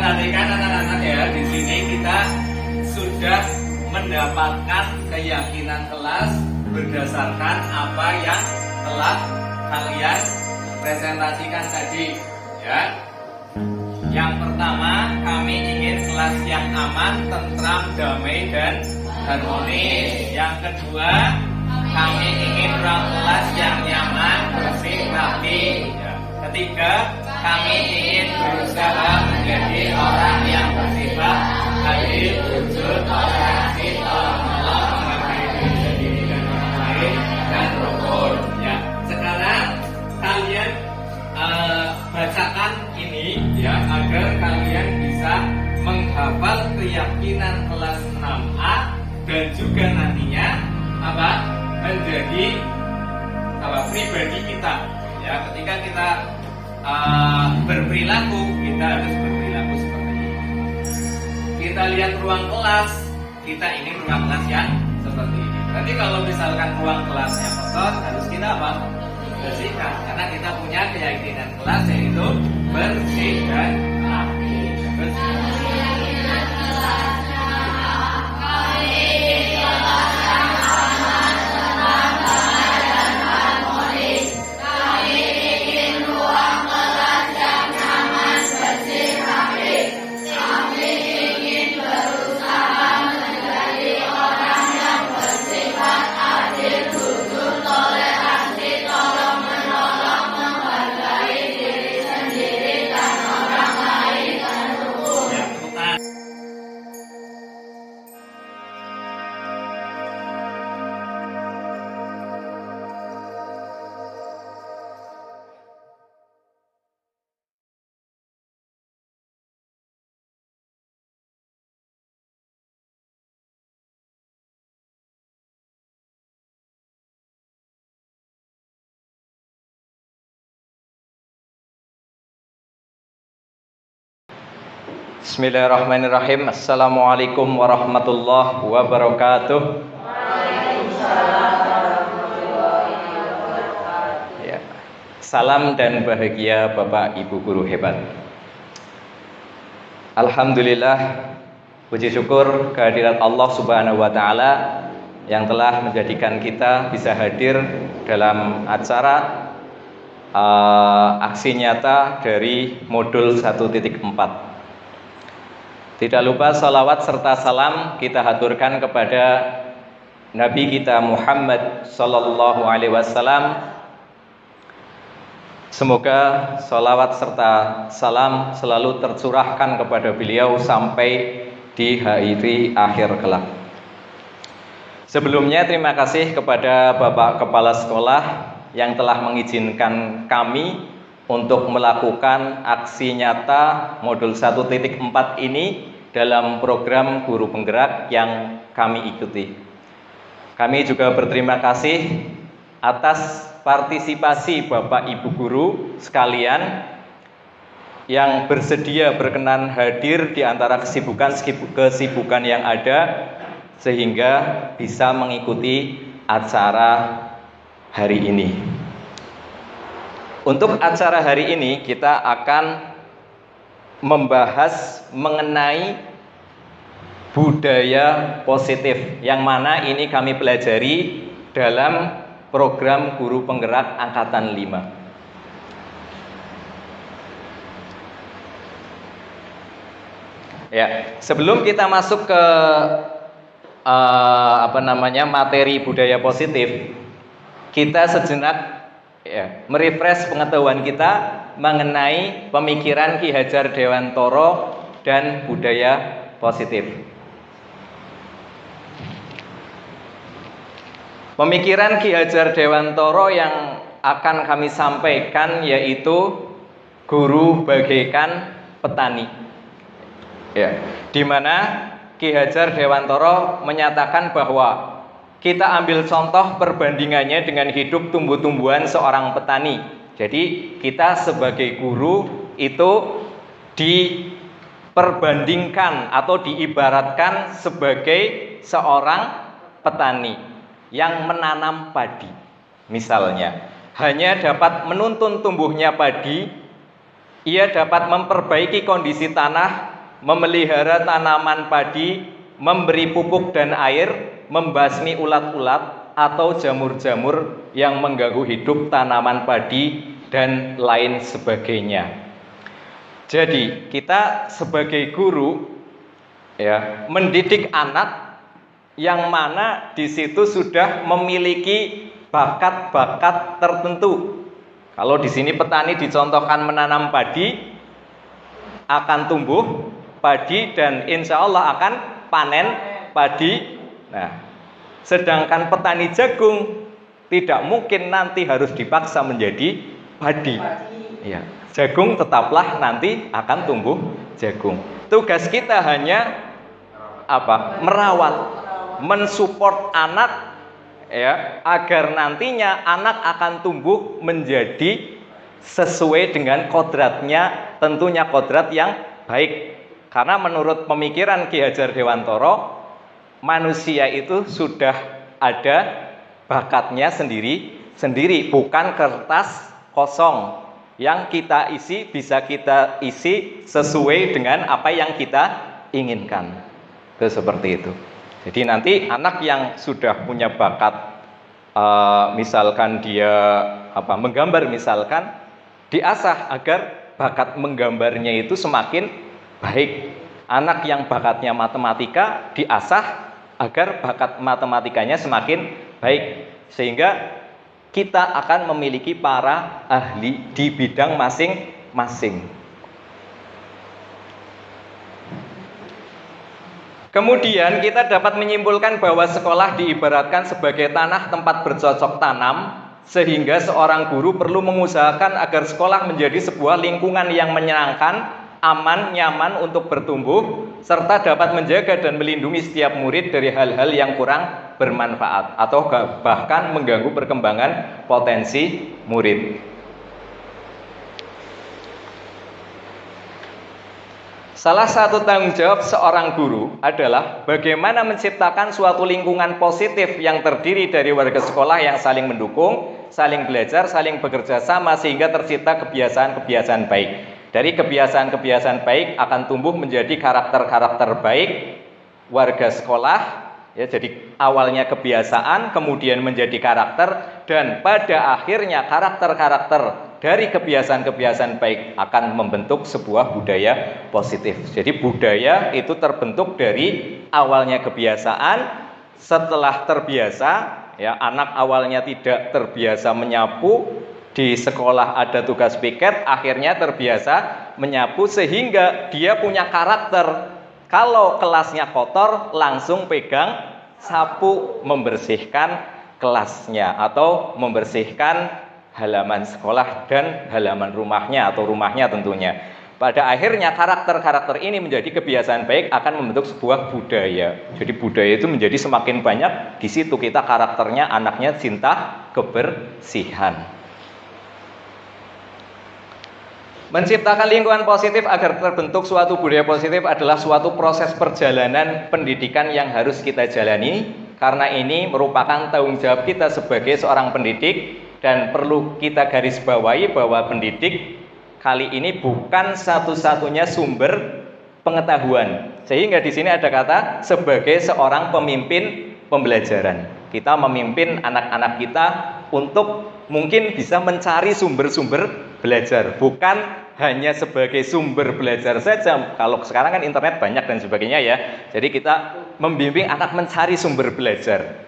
perhatikan anak-anak ya, di sini kita sudah mendapatkan keyakinan kelas berdasarkan apa yang telah kalian presentasikan tadi ya. Yang pertama, kami ingin kelas yang aman, tentram, damai, dan harmonis. Yang kedua, kami ingin ruang kelas yang nyaman, bersih, rapi. Ketiga, kami ingin berusaha menjadi orang yang bersifat adil, jujur, toleransi, tolong menolong, menghargai diri sendiri dan orang lain, dan rukun. Ya, sekarang kalian bacakan ini ya, agar kalian bisa menghafal keyakinan kelas 6A dan juga nantinya menjadi pribadi kita ya. Ketika kita berperilaku, kita harus berperilaku seperti ini. Kita lihat ruang kelas, kita ingin ruang kelas yang seperti ini. Nanti kalau misalkan ruang kelasnya kotor, harus kita bersihkan, karena kita punya keyakinan kelas yaitu bersih dan rapi. Bismillahirrahmanirrahim. Assalamualaikum warahmatullahi wabarakatuh. Waalaikumsalam warahmatullahi wabarakatuh. Ya. Salam dan bahagia Bapak Ibu guru hebat. Alhamdulillah, puji syukur kehadirat Allah Subhanahu wa taala yang telah menjadikan kita bisa hadir dalam acara aksi nyata dari modul 1.4. Tidak lupa salawat serta salam kita haturkan kepada Nabi kita Muhammad sallallahu alaihi wasallam. Semoga salawat serta salam selalu tercurahkan kepada beliau sampai di hari akhir kelak. Sebelumnya terima kasih kepada Bapak Kepala Sekolah yang telah mengizinkan kami untuk melakukan aksi nyata modul 1.4 ini dalam program Guru Penggerak yang kami ikuti. Kami juga berterima kasih atas partisipasi Bapak Ibu guru sekalian yang bersedia berkenan hadir di antara kesibukan yang ada sehingga bisa mengikuti acara hari ini. Untuk acara hari ini kita akan membahas mengenai budaya positif yang mana ini kami pelajari dalam program Guru Penggerak Angkatan 5. Ya, sebelum kita masuk ke materi budaya positif, kita sejenak merefresh pengetahuan kita mengenai pemikiran Ki Hajar Dewantara dan budaya positif. Pemikiran Ki Hajar Dewantara yang akan kami sampaikan yaitu guru bagaikan petani. Ya, di mana Ki Hajar Dewantara menyatakan bahwa kita ambil contoh perbandingannya dengan hidup tumbuh-tumbuhan seorang petani. Jadi kita sebagai guru itu diperbandingkan atau diibaratkan sebagai seorang petani yang menanam padi. Misalnya, hanya dapat menuntun tumbuhnya padi, ia dapat memperbaiki kondisi tanah memelihara tanaman padi, memberi pupuk dan air, membasmi ulat-ulat atau jamur-jamur yang mengganggu hidup tanaman padi dan lain sebagainya. Jadi kita sebagai guru ya mendidik anak yang mana di situ sudah memiliki bakat-bakat tertentu. Kalau di sini petani dicontohkan menanam padi, akan tumbuh padi dan insya Allah akan panen padi. Nah, sedangkan petani jagung tidak mungkin nanti harus dipaksa menjadi padi. Ya, jagung tetaplah nanti akan tumbuh jagung. Tugas kita hanya apa? Merawat, mensupport anak ya, agar nantinya anak akan tumbuh menjadi sesuai dengan kodratnya, tentunya kodrat yang baik. Karena menurut pemikiran Ki Hajar Dewantoro, manusia itu sudah ada bakatnya sendiri, bukan kertas kosong yang kita isi, bisa kita isi sesuai dengan apa yang kita inginkan. Itu seperti itu. Jadi nanti anak yang sudah punya bakat, misalkan dia menggambar misalkan, diasah agar bakat menggambarnya itu semakin baik. Anak yang bakatnya matematika diasah agar bakat matematikanya semakin baik, sehingga kita akan memiliki para ahli di bidang masing-masing. Kemudian kita dapat menyimpulkan bahwa sekolah diibaratkan sebagai tanah tempat bercocok tanam, sehingga seorang guru perlu mengusahakan agar sekolah menjadi sebuah lingkungan yang menyenangkan, aman, nyaman untuk bertumbuh, serta dapat menjaga dan melindungi setiap murid dari hal-hal yang kurang bermanfaat atau bahkan mengganggu perkembangan potensi murid. Salah satu tanggung jawab seorang guru adalah bagaimana menciptakan suatu lingkungan positif yang terdiri dari warga sekolah yang saling mendukung, saling belajar, saling bekerja sama sehingga tercipta kebiasaan-kebiasaan baik. Dari kebiasaan-kebiasaan baik akan tumbuh menjadi karakter-karakter baik warga sekolah. Ya, jadi awalnya kebiasaan, kemudian menjadi karakter, dan pada akhirnya karakter-karakter dari kebiasaan-kebiasaan baik akan membentuk sebuah budaya positif. Jadi budaya itu terbentuk dari awalnya kebiasaan, setelah terbiasa, ya anak awalnya tidak terbiasa menyapu, di sekolah ada tugas piket, akhirnya terbiasa menyapu sehingga dia punya karakter. Kalau kelasnya kotor, langsung pegang sapu membersihkan kelasnya atau membersihkan halaman sekolah dan halaman rumahnya atau rumahnya tentunya. Pada akhirnya karakter-karakter ini menjadi kebiasaan baik akan membentuk sebuah budaya. Jadi budaya itu menjadi semakin banyak, di situ kita karakternya anaknya cinta kebersihan. Menciptakan lingkungan positif agar terbentuk suatu budaya positif adalah suatu proses perjalanan pendidikan yang harus kita jalani, karena ini merupakan tanggung jawab kita sebagai seorang pendidik, dan perlu kita garis bawahi bahwa pendidik kali ini bukan satu-satunya sumber pengetahuan. Sehingga di sini ada kata sebagai seorang pemimpin pembelajaran. Kita memimpin anak-anak kita untuk mungkin bisa mencari sumber-sumber belajar, bukan hanya sebagai sumber belajar saja. Kalau sekarang kan internet banyak dan sebagainya ya. Jadi kita membimbing anak mencari sumber belajar.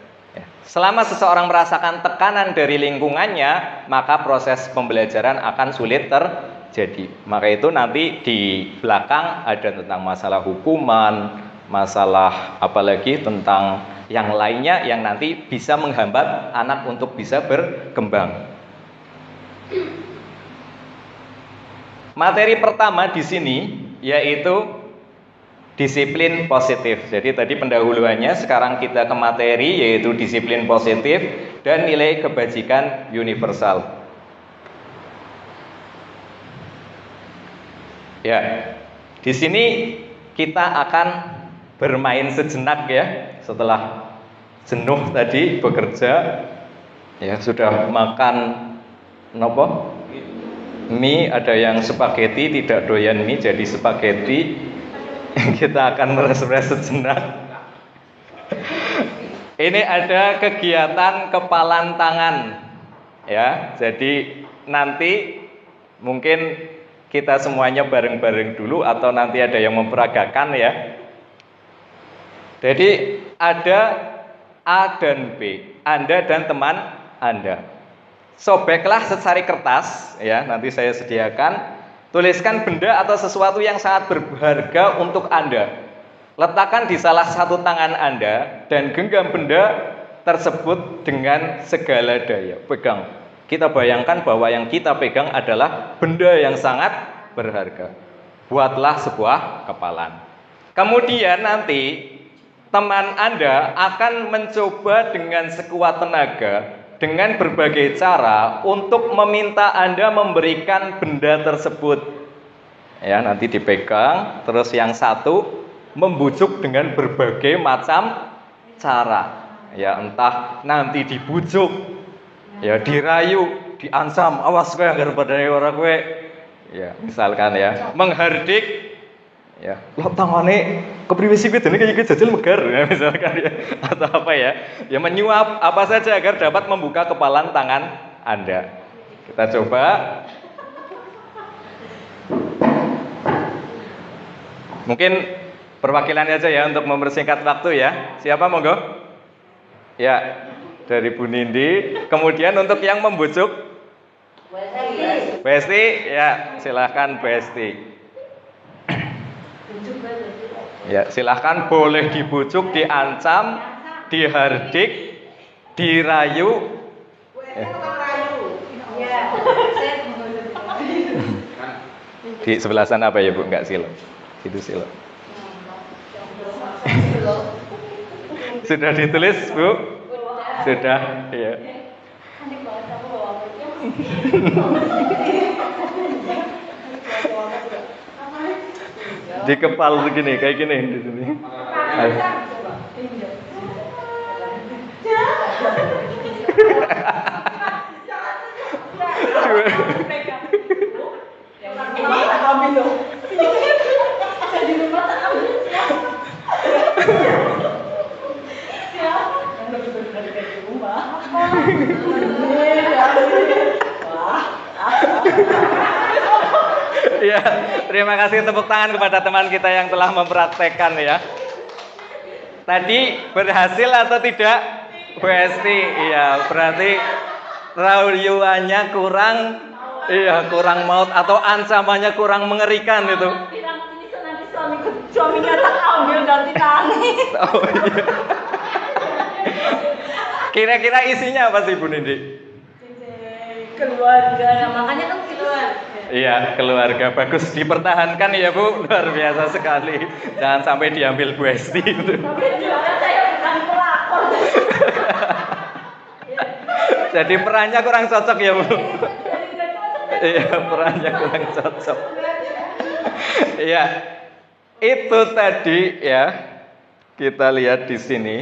Selama seseorang merasakan tekanan dari lingkungannya, maka proses pembelajaran akan sulit terjadi. Maka itu nanti di belakang ada tentang masalah hukuman, masalah apalagi tentang yang lainnya yang nanti bisa menghambat anak untuk bisa berkembang. Materi pertama di sini yaitu disiplin positif. Jadi tadi pendahuluannya, sekarang kita ke materi yaitu disiplin positif dan nilai kebajikan universal. Ya, di sini kita akan bermain sejenak ya, setelah jenuh tadi bekerja, ya sudah makan nopo? Mie, ada yang spaghetti tidak doyan mie jadi spaghetti. Kita akan meres-res sejenak. Ini ada kegiatan kepalan tangan, ya. Jadi nanti mungkin kita semuanya bareng-bareng dulu atau nanti ada yang memperagakan ya. Jadi ada A dan B, Anda dan teman Anda. Sobeklah secari kertas, ya. Nanti saya sediakan. Tuliskan benda atau sesuatu yang sangat berharga untuk Anda. Letakkan di salah satu tangan Anda dan genggam benda tersebut dengan segala daya. Pegang. Kita bayangkan bahwa yang kita pegang adalah benda yang sangat berharga. Buatlah sebuah kepalan. Kemudian nanti teman Anda akan mencoba dengan sekuat tenaga dengan berbagai cara untuk meminta Anda memberikan benda tersebut. Ya, nanti dipegang, terus yang satu membujuk dengan berbagai macam cara. Ya, entah nanti dibujuk, ya dirayu, diancam, awas kowe agar padane ora kowe. Ya, misalkan ya, menghardik. Ya, lo tangane kepriwe sih bedane kayak jajal megar ya, misalkan ya, atau apa ya. Ya menyuap apa saja agar dapat membuka kepalan tangan Anda. Kita coba. Mungkin perwakilannya aja ya untuk mempersingkat waktu ya. Siapa monggo? Ya, dari Bu Nindi. Kemudian untuk yang membujuk Besti, ya silahkan Besti. Ya, silahkan boleh dibujuk, diancam, dihardik, dirayu. Di sebelah sana apa ya Bu? Enggak silo. Itu silo. Sudah ditulis Bu? Sudah, ya. Dikepal begini, kayak gini di sini. Ya, terima kasih tepuk tangan kepada teman kita yang telah mempraktekkan ya. Tadi berhasil atau tidak? Besti, iya, berarti rayuannya kurang, iya kurang maut atau ancamannya kurang mengerikan itu. Nanti suaminya tak ambil ganti tangi. Oh, iya. Kira-kira isinya apa sih Bu Nindi? Keluarga, nah makanya kan keluarga. Iya, keluarga bagus dipertahankan ya Bu, luar biasa sekali. Jangan sampai diambil Bu Esti itu. Tapi juga saya bukan pelakor. Jadi perannya kurang cocok ya Bu. Iya, perannya kurang cocok. Iya, itu tadi ya. Kita lihat di sini.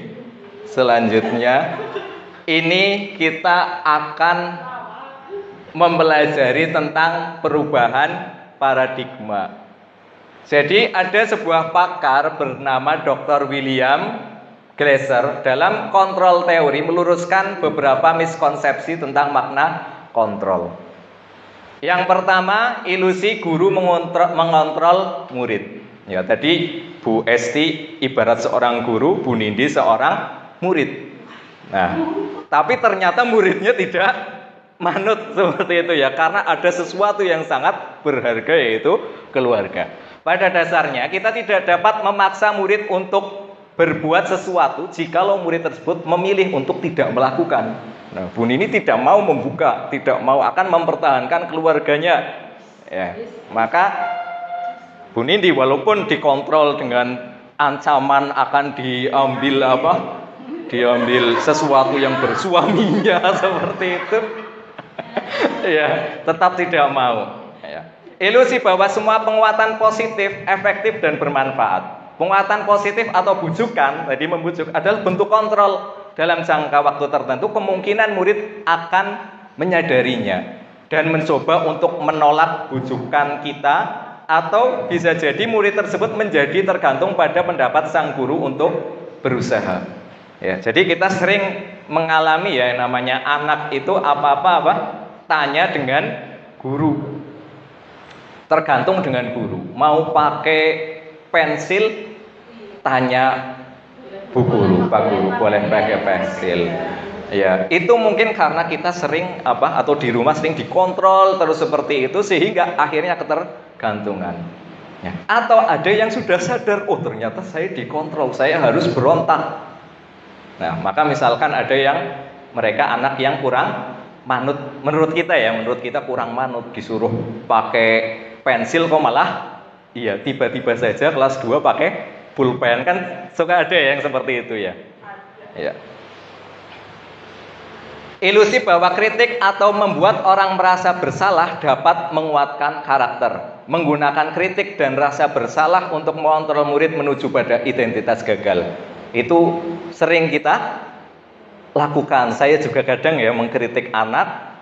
Selanjutnya, ini kita akan mempelajari tentang perubahan paradigma. Jadi ada sebuah pakar bernama Dr. William Glasser dalam kontrol teori meluruskan beberapa miskonsepsi tentang makna kontrol. Yang pertama, ilusi guru mengontrol murid. Ya, tadi Bu Esti ibarat seorang guru, Bu Nindi seorang murid. Nah, tapi ternyata muridnya tidak manut seperti itu ya, karena ada sesuatu yang sangat berharga yaitu keluarga. Pada dasarnya kita tidak dapat memaksa murid untuk berbuat sesuatu jikalau murid tersebut memilih untuk tidak melakukan. Nah, Bu Nini tidak mau membuka, tidak mau, akan mempertahankan keluarganya. Ya, maka Bu Nini walaupun dikontrol dengan ancaman akan diambil apa? Diambil sesuatu yang bersuaminya seperti itu. Ya, tetap tidak mau. Ya. Ilusi bahwa semua penguatan positif, efektif dan bermanfaat. Penguatan positif atau bujukan, tadi membujuk, adalah bentuk kontrol dalam jangka waktu tertentu. Kemungkinan murid akan menyadarinya dan mencoba untuk menolak bujukan kita atau bisa jadi murid tersebut menjadi tergantung pada pendapat sang guru untuk berusaha. Ya, jadi kita sering mengalami ya namanya anak itu apa-apa tanya dengan guru. Tergantung dengan guru. Mau pakai pensil tanya Bu Guru, Pak Guru boleh pakai pensil. Ya, itu mungkin karena kita sering atau di rumah sering dikontrol terus seperti itu sehingga akhirnya ketergantungan. Ya. Atau ada yang sudah sadar, oh ternyata saya dikontrol, saya harus berontak. Nah, maka misalkan ada yang mereka anak yang kurang manut, menurut kita kurang manut, disuruh pakai pensil kok malah tiba-tiba saja kelas 2 pakai pulpen, kan suka ada yang seperti itu ya. Ya. Ilusi bahwa kritik atau membuat orang merasa bersalah dapat menguatkan karakter. Menggunakan kritik dan rasa bersalah untuk mengontrol murid menuju pada identitas gagal. Itu sering kita lakukan. Saya juga kadang ya mengkritik anak.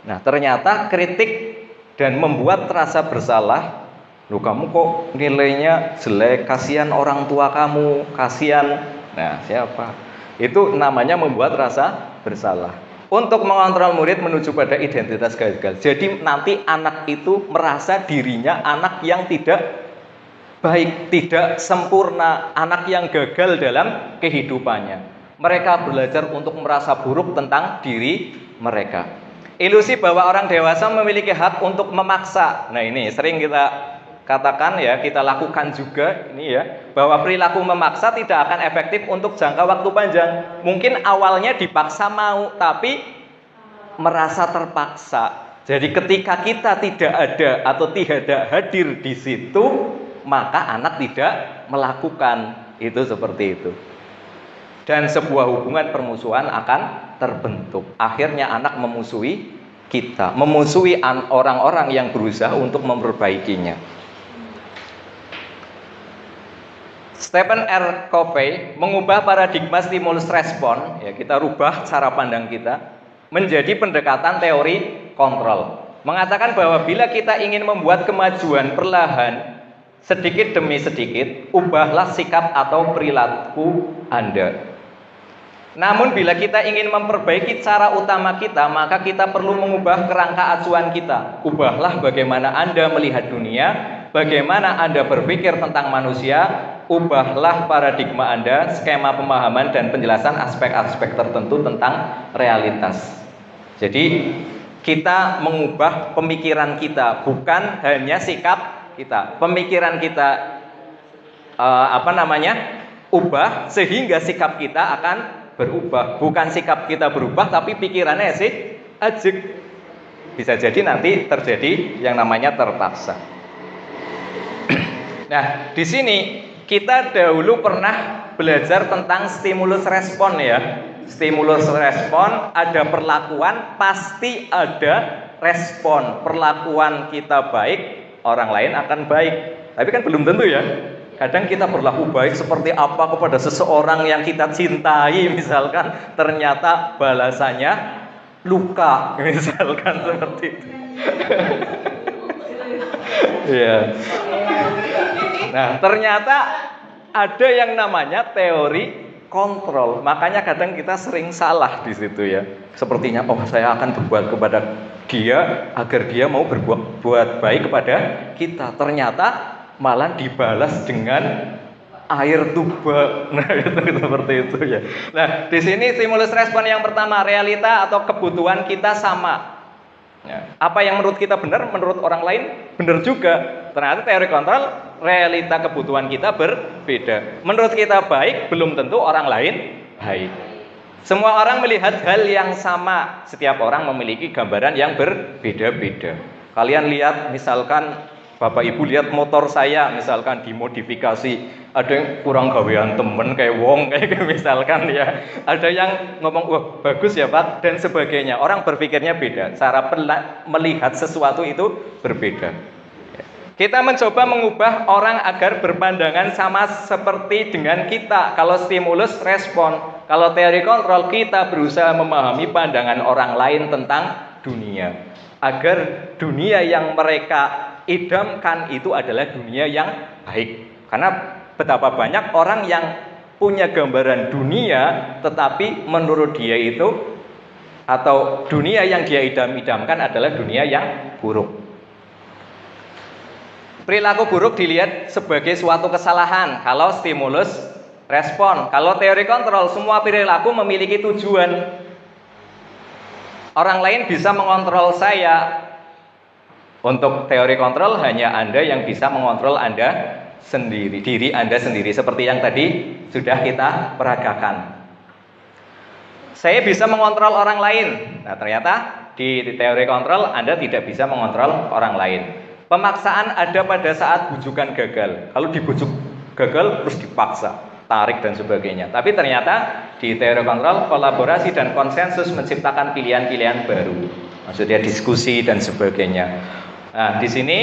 Nah, ternyata kritik dan membuat rasa bersalah, loh kamu kok nilainya jelek, kasihan orang tua kamu, kasihan. Nah, siapa? Itu namanya membuat rasa bersalah. Untuk mengontrol murid menuju pada identitas gagal. Jadi nanti anak itu merasa dirinya anak yang tidak baik, tidak sempurna, anak yang gagal dalam kehidupannya. Mereka belajar untuk merasa buruk tentang diri mereka. Ilusi bahwa orang dewasa memiliki hak untuk memaksa. Nah, ini sering kita katakan ya, kita lakukan juga ini ya, bahwa perilaku memaksa tidak akan efektif untuk jangka waktu panjang. Mungkin awalnya dipaksa mau, tapi merasa terpaksa. Jadi ketika kita tidak ada atau tidak hadir di situ, maka anak tidak melakukan itu seperti itu. Dan sebuah hubungan permusuhan akan terbentuk. Akhirnya anak memusuhi kita, memusuhi orang-orang yang berusaha untuk memperbaikinya. Stephen R. Covey mengubah paradigma stimulus respon, ya kita rubah cara pandang kita menjadi pendekatan teori kontrol. Mengatakan bahwa bila kita ingin membuat kemajuan perlahan, sedikit demi sedikit, ubahlah sikap atau perilaku Anda. Namun bila kita ingin memperbaiki cara utama kita, maka kita perlu mengubah kerangka acuan kita. Ubahlah bagaimana Anda melihat dunia, bagaimana Anda berpikir tentang manusia, ubahlah paradigma Anda, skema pemahaman dan penjelasan aspek-aspek tertentu tentang realitas. Jadi kita mengubah pemikiran kita, bukan hanya sikap kita. Pemikiran kita ubah sehingga sikap kita akan berubah. Bukan sikap kita berubah tapi pikirannya sih ajik. Bisa jadi nanti terjadi yang namanya terpaksa. Nah, di sini kita dahulu pernah belajar tentang stimulus respon ya. Stimulus respon, ada perlakuan, pasti ada respon. Perlakuan kita baik, orang lain akan baik. Tapi kan belum tentu ya. Kadang kita berlaku baik seperti apa kepada seseorang yang kita cintai, misalkan ternyata balasannya luka, misalkan seperti itu. Ya. Nah, ternyata ada yang namanya teori kontrol. Makanya kadang kita sering salah di situ ya. Sepertinya saya akan berbuat kepada dia agar dia mau berbuat baik kepada kita. Ternyata malah dibalas dengan air tuba. Nah, itu seperti itu ya. Nah, di sini stimulus respon yang pertama, realita atau kebutuhan kita sama. Ya. Apa yang menurut kita benar, menurut orang lain benar juga. Ternyata teori kontrol, realita kebutuhan kita berbeda. Menurut kita baik, belum tentu orang lain baik. Semua orang melihat hal yang sama. Setiap orang memiliki gambaran yang berbeda-beda. Kalian lihat misalkan Bapak Ibu lihat motor saya misalkan dimodifikasi, ada yang kurang gawean temen kayak wong kayak misalkan ya, ada yang ngomong wah bagus ya Pak dan sebagainya. Orang berpikirnya beda, cara melihat sesuatu itu berbeda. Kita mencoba mengubah orang agar berpandangan sama seperti dengan kita. Kalau stimulus respon, kalau teori kontrol kita berusaha memahami pandangan orang lain tentang dunia, agar dunia yang mereka idamkan itu adalah dunia yang baik. Karena betapa banyak orang yang punya gambaran dunia, tetapi menurut dia itu atau dunia yang dia idam-idamkan adalah dunia yang buruk. Perilaku buruk dilihat sebagai suatu kesalahan kalau stimulus respon. Kalau teori kontrol, semua perilaku memiliki tujuan. Orang lain bisa mengontrol saya. Untuk teori kontrol hanya Anda yang bisa mengontrol Anda sendiri, diri Anda sendiri, seperti yang tadi sudah kita peragakan. Saya bisa mengontrol orang lain. Nah, ternyata di teori kontrol Anda tidak bisa mengontrol orang lain. Pemaksaan ada pada saat bujukan gagal. Kalau dibujuk gagal terus dipaksa, tarik dan sebagainya. Tapi ternyata di teori kontrol kolaborasi dan konsensus menciptakan pilihan-pilihan baru. Maksudnya diskusi dan sebagainya. Nah, di sini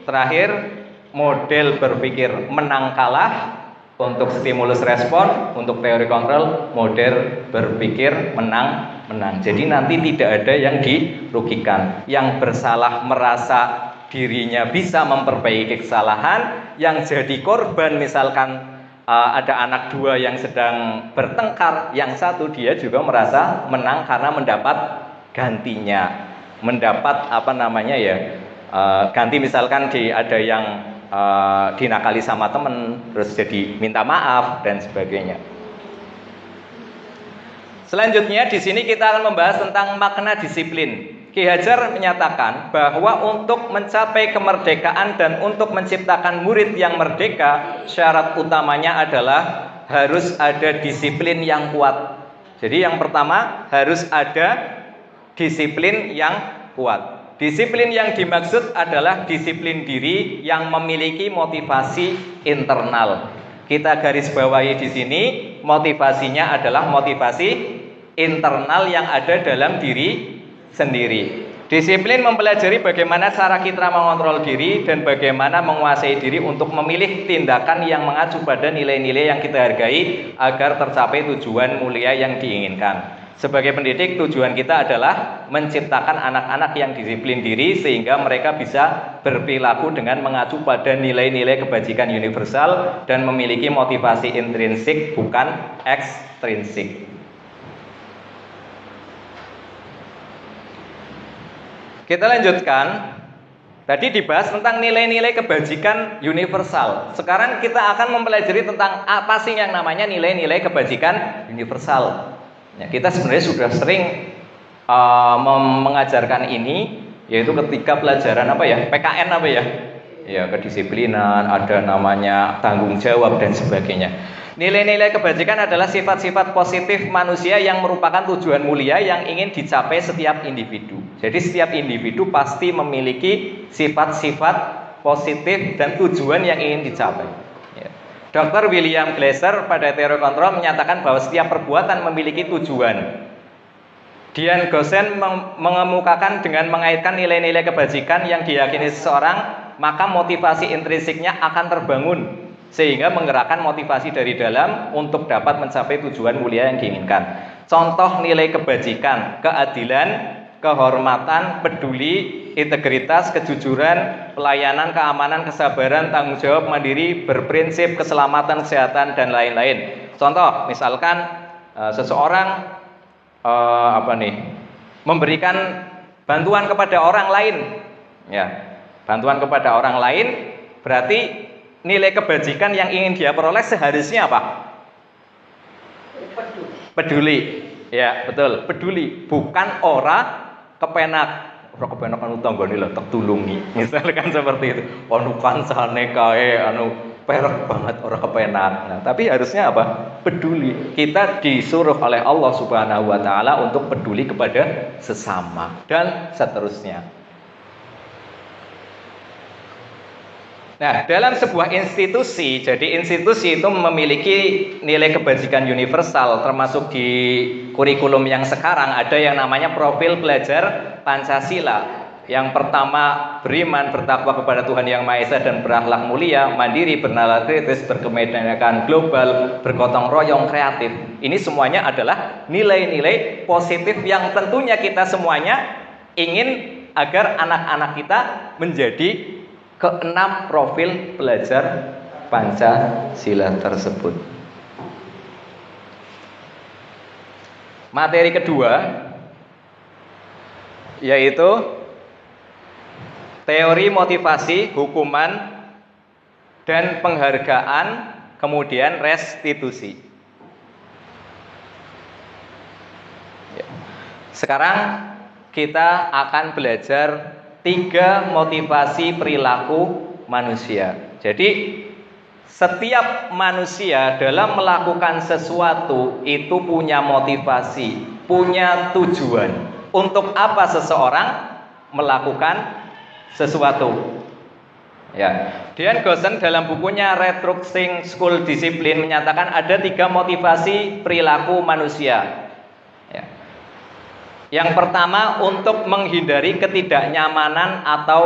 terakhir model berpikir menang kalah untuk stimulus respon, untuk teori kontrol model berpikir menang menang. Jadi nanti tidak ada yang dirugikan. Yang bersalah merasa dirinya bisa memperbaiki kesalahan, yang jadi korban misalkan ada anak dua yang sedang bertengkar, yang satu dia juga merasa menang karena mendapat gantinya, mendapat ganti, misalkan ada yang dinakali sama temen terus jadi minta maaf dan sebagainya. Selanjutnya di sini kita akan membahas tentang makna disiplin. Ki Hajar menyatakan bahwa untuk mencapai kemerdekaan dan untuk menciptakan murid yang merdeka, syarat utamanya adalah harus ada disiplin yang kuat. Jadi yang pertama harus ada disiplin yang kuat. Disiplin yang dimaksud adalah disiplin diri yang memiliki motivasi internal. Kita garis bawahi di sini, motivasinya adalah motivasi internal yang ada dalam diri sendiri. Disiplin mempelajari bagaimana cara kita mengontrol diri dan bagaimana menguasai diri untuk memilih tindakan yang mengacu pada nilai-nilai yang kita hargai agar tercapai tujuan mulia yang diinginkan. Sebagai pendidik, tujuan kita adalah menciptakan anak-anak yang disiplin diri sehingga mereka bisa berperilaku dengan mengacu pada nilai-nilai kebajikan universal dan memiliki motivasi intrinsik bukan ekstrinsik. Kita lanjutkan. Tadi dibahas tentang nilai-nilai kebajikan universal. Sekarang kita akan mempelajari tentang apa sih yang namanya nilai-nilai kebajikan universal. Ya, kita sebenarnya sudah sering mengajarkan ini, yaitu ketika pelajaran PKN ya kedisiplinan, ada namanya tanggung jawab dan sebagainya. Nilai-nilai kebajikan adalah sifat-sifat positif manusia yang merupakan tujuan mulia yang ingin dicapai setiap individu. Jadi setiap individu pasti memiliki sifat-sifat positif dan tujuan yang ingin dicapai. Dr. William Glasser pada teori kontrol menyatakan bahwa setiap perbuatan memiliki tujuan. Dian Gosen mengemukakan dengan mengaitkan nilai-nilai kebajikan yang diyakini seseorang, maka motivasi intrinsiknya akan terbangun sehingga menggerakkan motivasi dari dalam untuk dapat mencapai tujuan mulia yang diinginkan. Contoh nilai kebajikan: keadilan, kehormatan, peduli, integritas, kejujuran, pelayanan, keamanan, kesabaran, tanggung jawab, mandiri, berprinsip, keselamatan, kesehatan, dan lain-lain. Contoh, misalkan seseorang memberikan bantuan kepada orang lain, ya, bantuan kepada orang lain berarti nilai kebajikan yang ingin dia peroleh seharusnya apa? Peduli. Ya, betul, peduli, bukan kepenak. Ora kepenak anu tanggane lho tak tulungi. Misalkan seperti itu. Anu kancane kae anu perek banget ora kepenak. Nah, tapi harusnya apa? Peduli. Kita disuruh oleh Allah Subhanahu wa taala untuk peduli kepada sesama dan seterusnya. Nah, dalam sebuah institusi, jadi institusi itu memiliki nilai kebajikan universal, termasuk di kurikulum yang sekarang ada yang namanya profil belajar Pancasila. Yang pertama, beriman, bertakwa kepada Tuhan Yang Maha Esa dan berakhlak mulia, mandiri, bernalar kritis, berkebinekaan global, bergotong royong, kreatif. Ini semuanya adalah nilai-nilai positif yang tentunya kita semuanya ingin agar anak-anak kita menjadi keenam profil pelajar Pancasila tersebut. Materi kedua yaitu teori motivasi, hukuman, dan penghargaan, kemudian restitusi. Sekarang kita akan belajar 3 motivasi perilaku manusia. Jadi setiap manusia dalam melakukan sesuatu itu punya motivasi, punya tujuan. Untuk apa seseorang melakukan sesuatu? Ya, Dian Goosen dalam bukunya Restructuring School Discipline menyatakan ada 3 motivasi perilaku manusia. Ya. Yang pertama, untuk menghindari ketidaknyamanan atau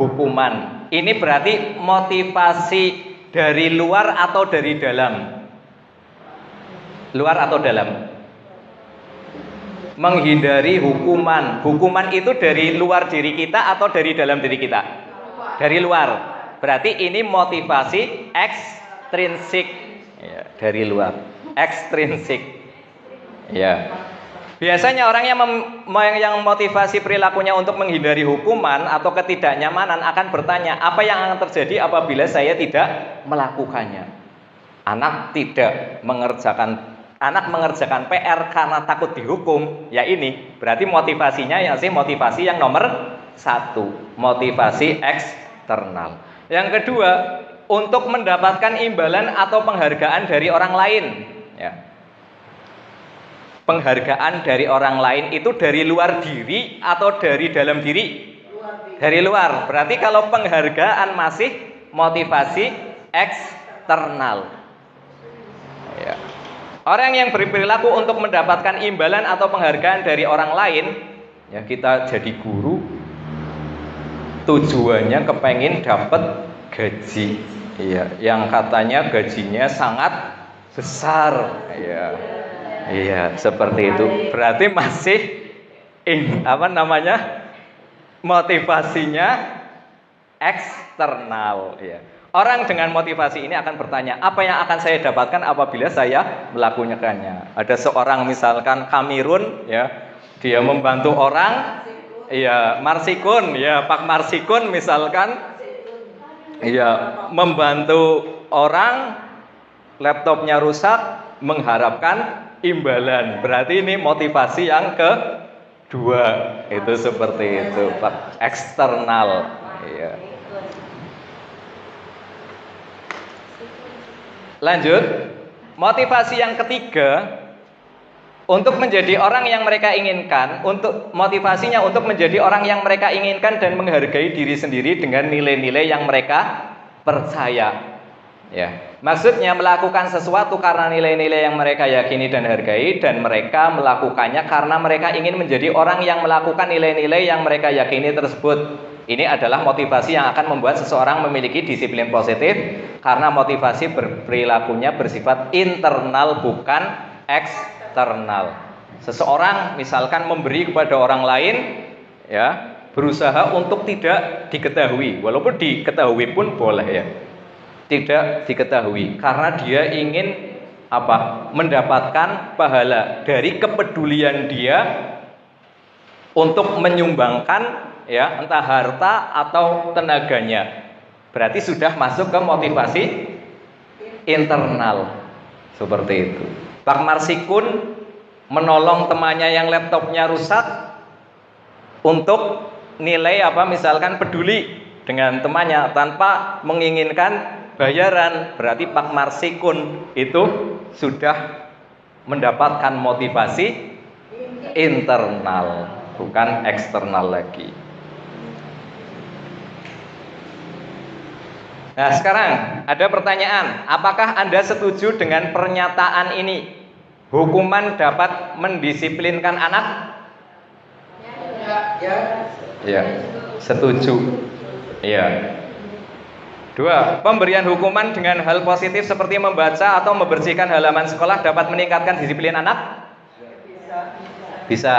hukuman. Ini berarti motivasi dari luar atau dari dalam? Luar atau dalam? Menghindari hukuman. Hukuman itu dari luar diri kita atau dari dalam diri kita? Dari luar. Berarti ini motivasi ekstrinsik. Ya, dari luar. Ekstrinsik. Ya. Biasanya orang yang motivasi perilakunya untuk menghindari hukuman atau ketidaknyamanan akan bertanya, apa yang akan terjadi apabila saya tidak melakukannya? Anak mengerjakan PR karena takut dihukum, ya ini berarti motivasinya motivasi yang nomor 1, motivasi eksternal. Yang kedua, untuk mendapatkan imbalan atau penghargaan dari orang lain. Ya. Penghargaan dari orang lain itu dari luar diri atau dari dalam diri? Dari luar. Berarti kalau penghargaan masih motivasi eksternal. Ya. Orang yang berperilaku untuk mendapatkan imbalan atau penghargaan dari orang lain, ya kita jadi guru, tujuannya kepengen dapat gaji, ya, yang katanya gajinya sangat besar, ya. Iya, seperti itu. Berarti masih motivasinya eksternal, ya. Orang dengan motivasi ini akan bertanya, apa yang akan saya dapatkan apabila saya melakukannya? Ada seorang misalkan Kamerun, ya, dia membantu orang, ya, Marsikun, ya, Pak Marsikun misalkan, ya, membantu orang, laptopnya rusak, mengharapkan imbalan. Berarti ini motivasi yang kedua. Itu seperti itu, Pak. Eksternal. Ya. Lanjut. Motivasi yang ketiga, untuk menjadi orang yang mereka inginkan, motivasinya untuk menjadi orang yang mereka inginkan dan menghargai diri sendiri dengan nilai-nilai yang mereka percaya. Ya, maksudnya melakukan sesuatu karena nilai-nilai yang mereka yakini dan hargai, dan mereka melakukannya karena mereka ingin menjadi orang yang melakukan nilai-nilai yang mereka yakini tersebut. Ini adalah motivasi yang akan membuat seseorang memiliki disiplin positif, karena motivasi perilakunya bersifat internal bukan eksternal. Seseorang misalkan memberi kepada orang lain, ya, berusaha untuk tidak diketahui, walaupun diketahui pun boleh, ya. Tidak diketahui karena dia ingin mendapatkan pahala dari kepedulian dia untuk menyumbangkan, ya, entah harta atau tenaganya. Berarti sudah masuk ke motivasi internal. Seperti itu. Pak Marsikun menolong temannya yang laptopnya rusak untuk nilai misalkan peduli dengan temannya tanpa menginginkan bayaran. Berarti Pak Marsikun itu sudah mendapatkan motivasi internal, bukan eksternal lagi. Nah, sekarang ada pertanyaan, apakah Anda setuju dengan pernyataan ini? Hukuman dapat mendisiplinkan anak? Ya, setuju. Ya. 2. Pemberian hukuman dengan hal positif seperti membaca atau membersihkan halaman sekolah dapat meningkatkan disiplin anak? Bisa.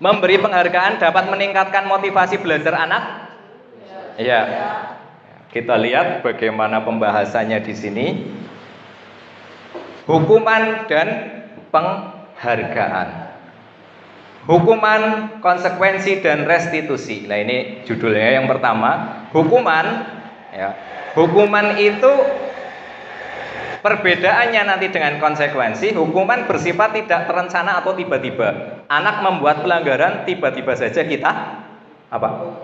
Memberi penghargaan dapat meningkatkan motivasi belajar anak? Iya. Kita lihat bagaimana pembahasannya di sini. Hukuman dan penghargaan. Hukuman, konsekuensi, dan restitusi. Nah, ini judulnya yang pertama. Hukuman, ya. Hukuman itu perbedaannya nanti dengan konsekuensi. Hukuman bersifat tidak terencana atau tiba-tiba. Anak membuat pelanggaran, tiba-tiba saja kita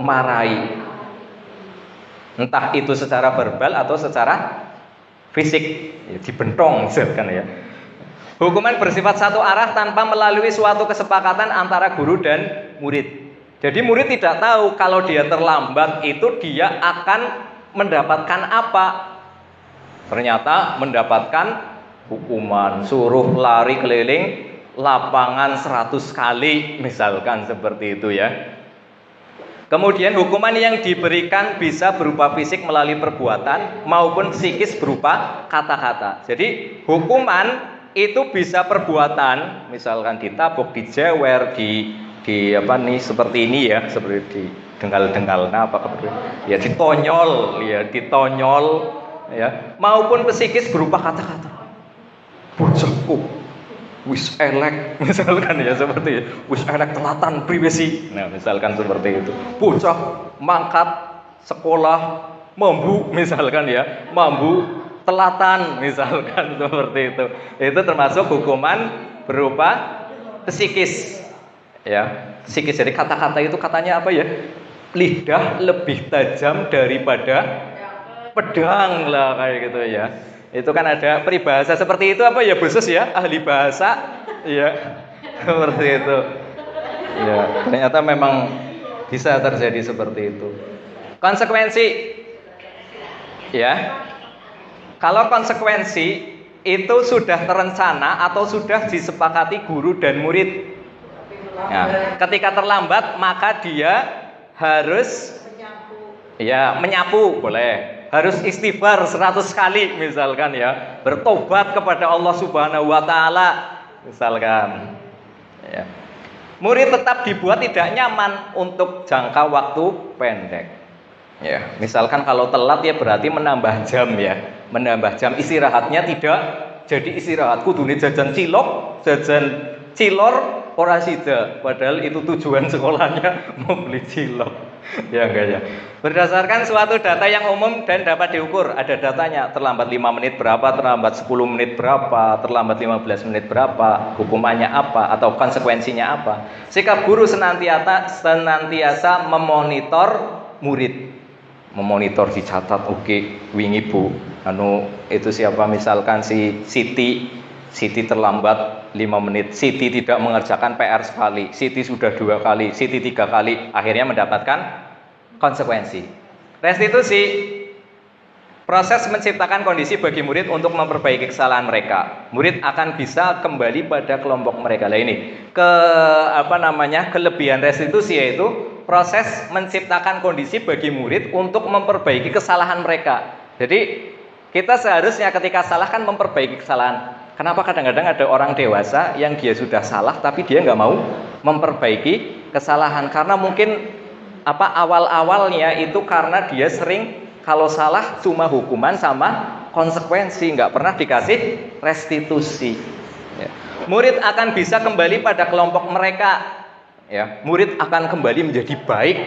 marahi. Entah itu secara verbal atau secara fisik, ya, dibentong misalkan ya. Hukuman bersifat satu arah tanpa melalui suatu kesepakatan antara guru dan murid. Jadi murid tidak tahu kalau dia terlambat itu dia akan mendapatkan apa. Ternyata mendapatkan hukuman, suruh lari keliling lapangan 100 kali misalkan seperti itu ya. Kemudian hukuman yang diberikan bisa berupa fisik melalui perbuatan maupun psikis berupa kata-kata. Jadi hukuman itu bisa perbuatan, misalkan ditabok, dijewer, seperti ini ya, seperti di dengal-dengal, ya ditonyol, ya, maupun psikis berupa kata-kata. Bocahku, wis elek, misalkan ya seperti itu, wis elek telatan privasi. Nah, misalkan seperti itu. Bocah mangkat sekolah mambu, misalkan ya, mambu telatan misalkan seperti itu. Itu termasuk hukuman berupa psikis. Ya, psikis. Jadi kata-kata itu katanya apa ya? Lidah lebih tajam daripada pedang lah kayak gitu ya. Itu kan ada peribahasa seperti itu apa ya, khusus ya, ahli bahasa ya. Seperti itu. Ya, ternyata memang bisa terjadi seperti itu. Konsekuensi ya. Kalau konsekuensi itu sudah terencana atau sudah disepakati guru dan murid. Nah, ketika terlambat maka dia harus menyapu boleh. Harus istighfar 100 kali misalkan ya. Bertobat kepada Allah Subhanahu wa taala misalkan. Ya. Murid tetap dibuat tidak nyaman untuk jangka waktu pendek. Ya, misalkan kalau telat ya berarti menambah jam ya. Menambah jam istirahatnya tidak jadi istirahat kudune jajan cilok, jajan cilor ora sida, padahal itu tujuan sekolahnya mau beli cilok. Ya enggak ya. Berdasarkan suatu data yang umum dan dapat diukur, ada datanya, terlambat 5 menit berapa, terlambat 10 menit berapa, terlambat 15 menit berapa, hukumannya apa atau konsekuensinya apa. Sikap guru senantiasa memonitor murid. Memonitor, dicatat, oke, wingi Bu, itu siapa, misalkan si Siti terlambat 5 menit, Siti tidak mengerjakan PR sekali, Siti sudah 2 kali, Siti 3 kali, akhirnya mendapatkan konsekuensi. Restitusi, proses menciptakan kondisi bagi murid untuk memperbaiki kesalahan mereka. Murid akan bisa kembali pada kelompok mereka. Lah ini kelebihan restitusi yaitu proses menciptakan kondisi bagi murid untuk memperbaiki kesalahan mereka. Jadi kita seharusnya ketika salah kan memperbaiki kesalahan. Kenapa kadang-kadang ada orang dewasa yang dia sudah salah tapi dia nggak mau memperbaiki kesalahan? Karena mungkin awal-awalnya itu karena dia sering kalau salah cuma hukuman sama konsekuensi, nggak pernah dikasih restitusi. Ya. Murid akan bisa kembali pada kelompok mereka. Ya, murid akan kembali menjadi baik,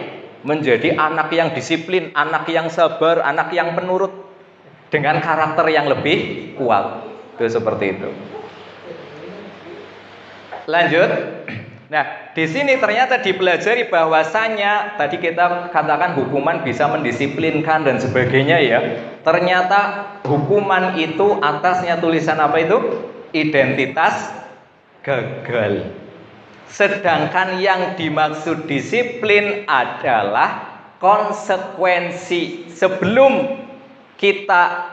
menjadi anak yang disiplin, anak yang sabar, anak yang penurut dengan karakter yang lebih kuat. Itu seperti itu. Lanjut. Nah, di sini ternyata dipelajari bahwasanya tadi kita katakan hukuman bisa mendisiplinkan dan sebagainya ya. Ternyata hukuman itu atasnya tulisan apa itu? Identitas gagal. Sedangkan yang dimaksud disiplin adalah konsekuensi. Sebelum kita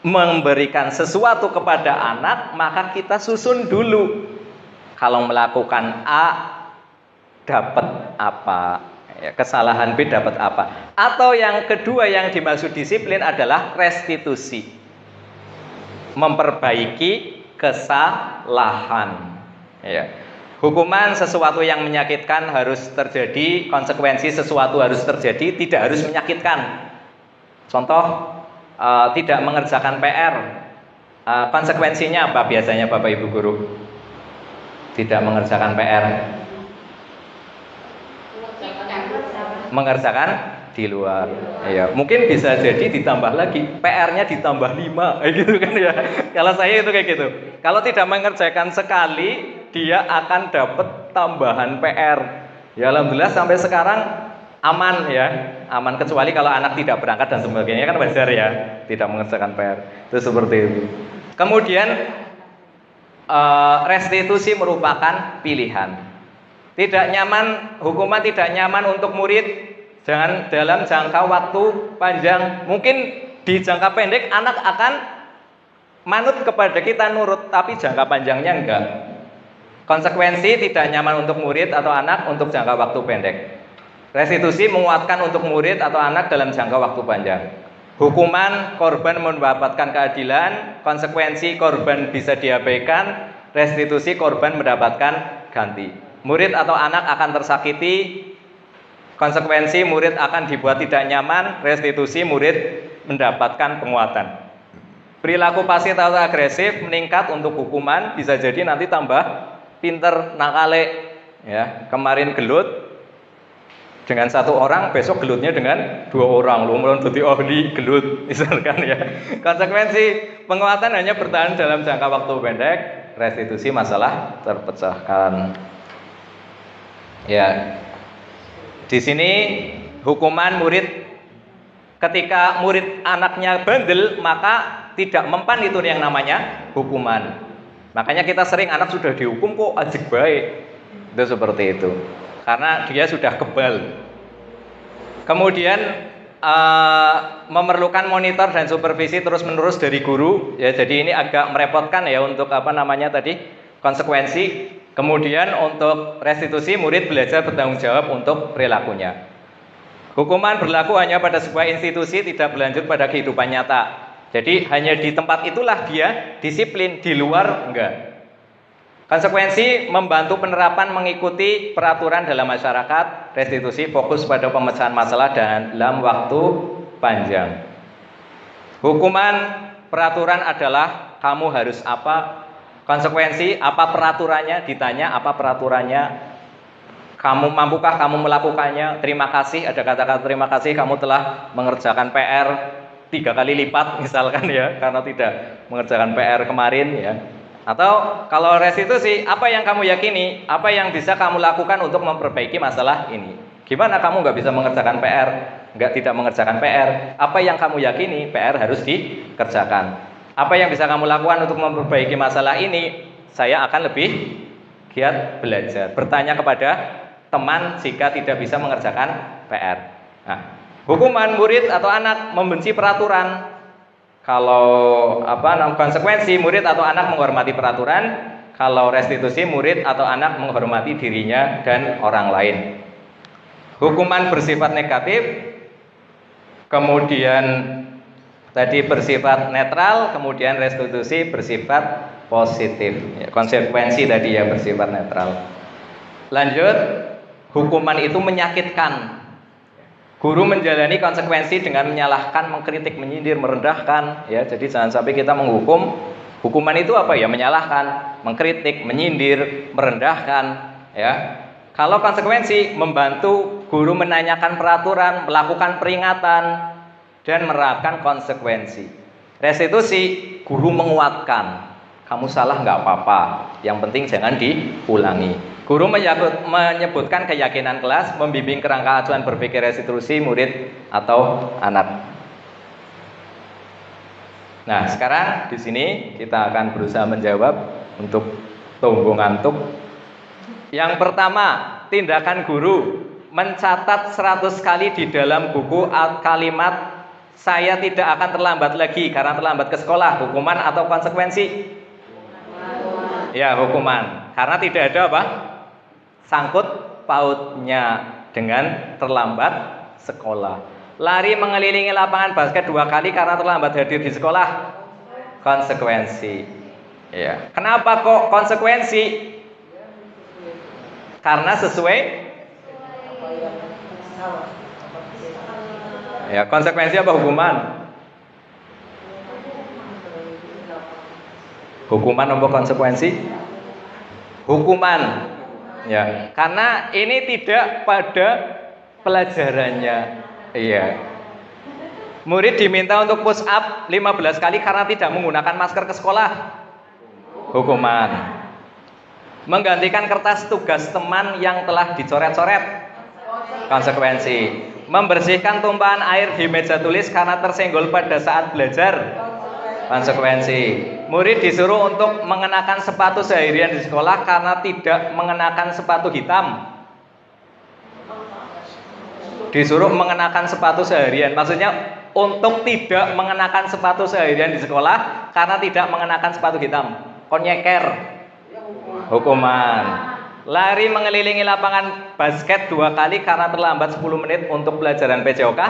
memberikan sesuatu kepada anak, maka kita susun dulu. Kalau melakukan A, dapat apa? Ya, kesalahan B dapat apa? Atau yang kedua yang dimaksud disiplin adalah restitusi. Memperbaiki kesalahan. Ya. Hukuman sesuatu yang menyakitkan harus terjadi, konsekuensi sesuatu harus terjadi, tidak harus menyakitkan. Contoh, tidak mengerjakan PR. Konsekuensinya apa biasanya Bapak Ibu guru? Tidak mengerjakan PR. Mengerjakan di luar. Ya, mungkin bisa jadi ditambah lagi, PR-nya ditambah 5, gitu kan ya. Kalau saya itu kayak gitu. Kalau tidak mengerjakan sekali, dia akan dapat tambahan PR. Ya alhamdulillah sampai sekarang aman ya, aman, kecuali kalau anak tidak berangkat dan sebagainya kan wajar ya, tidak mengerjakan PR. Itu seperti itu. Kemudian restitusi merupakan pilihan. Tidak nyaman, hukuman tidak nyaman untuk murid jangan dalam jangka waktu panjang. Mungkin di jangka pendek anak akan manut kepada kita, nurut, tapi jangka panjangnya enggak. Konsekuensi tidak nyaman untuk murid atau anak untuk jangka waktu pendek. Restitusi menguatkan untuk murid atau anak dalam jangka waktu panjang. Hukuman, korban mendapatkan keadilan, konsekuensi korban bisa diabaikan, restitusi korban mendapatkan ganti. Murid atau anak akan tersakiti, konsekuensi murid akan dibuat tidak nyaman, restitusi murid mendapatkan penguatan. Perilaku pasif atau agresif meningkat untuk hukuman, bisa jadi nanti tambah pinter, nakale, ya. Kemarin gelut dengan 1 orang, besok gelutnya dengan 2 orang, lumayan jadi ahli gelut, misalkan ya. Konsekuensi penguatan hanya bertahan dalam jangka waktu pendek, restitusi masalah terpecahkan. Ya, di sini hukuman murid, ketika murid anaknya bandel, maka tidak mempan itu yang namanya hukuman. Makanya kita sering anak sudah dihukum kok ajik baik, itu seperti itu, karena dia sudah kebal. Kemudian memerlukan monitor dan supervisi terus-menerus dari guru. Ya, jadi ini agak merepotkan ya untuk konsekuensi. Kemudian untuk restitusi, murid belajar bertanggung jawab untuk perilakunya. Hukuman berlaku hanya pada sebuah institusi, tidak berlanjut pada kehidupan nyata. Jadi hanya di tempat itulah dia disiplin, di luar enggak. Konsekuensi membantu penerapan mengikuti peraturan dalam masyarakat. Restitusi fokus pada pemecahan masalah dalam waktu panjang. Hukuman peraturan adalah kamu harus apa. Konsekuensi apa peraturannya, ditanya apa peraturannya, kamu mampukah kamu melakukannya. Terima kasih, ada kata-kata terima kasih, kamu telah mengerjakan PR 3 kali lipat misalkan ya, karena tidak mengerjakan PR kemarin ya. Atau kalau restitusi, apa yang kamu yakini, apa yang bisa kamu lakukan untuk memperbaiki masalah ini. Gimana kamu nggak bisa mengerjakan PR, tidak mengerjakan PR, apa yang kamu yakini PR harus dikerjakan. Apa yang bisa kamu lakukan untuk memperbaiki masalah ini? Saya akan lebih giat belajar, bertanya kepada teman jika tidak bisa mengerjakan PR. Nah, hukuman murid atau anak membenci peraturan. Kalau konsekuensi murid atau anak menghormati peraturan. Kalau restitusi murid atau anak menghormati dirinya dan orang lain. Hukuman bersifat negatif, kemudian tadi bersifat netral, kemudian restitusi bersifat positif. Ya, konsekuensi tadi yang bersifat netral. Lanjut, hukuman itu menyakitkan. Guru menjalani konsekuensi dengan menyalahkan, mengkritik, menyindir, merendahkan. Ya, jadi jangan sampai kita menghukum. Hukuman itu apa ya? Menyalahkan, mengkritik, menyindir, merendahkan. Ya, kalau konsekuensi membantu guru menanyakan peraturan, melakukan peringatan, dan menerapkan konsekuensi. Restitusi, guru menguatkan. Kamu salah nggak apa-apa, yang penting jangan diulangi. Guru menyebutkan keyakinan kelas, membimbing kerangka acuan berpikir restitusi murid atau anak. Nah, sekarang di sini kita akan berusaha menjawab untuk tunggu ngantuk. Yang pertama, tindakan guru mencatat 100 kali di dalam buku kalimat saya tidak akan terlambat lagi karena terlambat ke sekolah. Hukuman atau konsekuensi? Ya, hukuman. Karena tidak ada apa? Sangkut pautnya dengan terlambat sekolah. Lari mengelilingi lapangan basket 2 kali karena terlambat hadir di sekolah. Konsekuensi. Ya. Kenapa kok konsekuensi? Karena sesuai ya, konsekuensi apa hukuman? Hukuman apa konsekuensi? Hukuman. Ya, karena ini tidak pada pelajarannya. Iya. Murid diminta untuk push up 15 kali karena tidak menggunakan masker ke sekolah. Hukuman. Menggantikan kertas tugas teman yang telah dicoret-coret. Konsekuensi. Membersihkan tumpahan air di meja tulis karena tersenggol pada saat belajar. Konsekuensi. Murid disuruh untuk mengenakan sepatu seharian di sekolah karena tidak mengenakan sepatu hitam. Disuruh mengenakan sepatu seharian, maksudnya untuk tidak mengenakan sepatu seharian di sekolah karena tidak mengenakan sepatu hitam. Konyeker. Hukuman. Lari mengelilingi lapangan basket 2 kali karena terlambat 10 menit untuk pelajaran PJOK.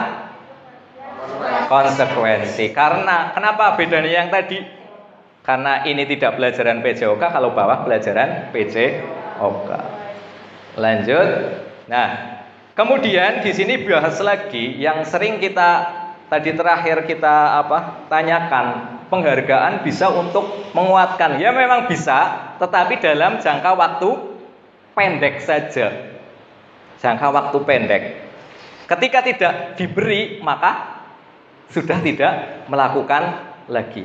Konsekuensi. Karena kenapa bedanya yang tadi? Karena ini tidak pelajaran PJOK, kalau bawah pelajaran PJOK. Lanjut. Nah, kemudian di sini bahas lagi yang sering kita tadi terakhir kita tanyakan, penghargaan bisa untuk menguatkan. Ya memang bisa, tetapi dalam jangka waktu pendek saja. Jangka waktu pendek. Ketika tidak diberi, maka sudah tidak melakukan lagi.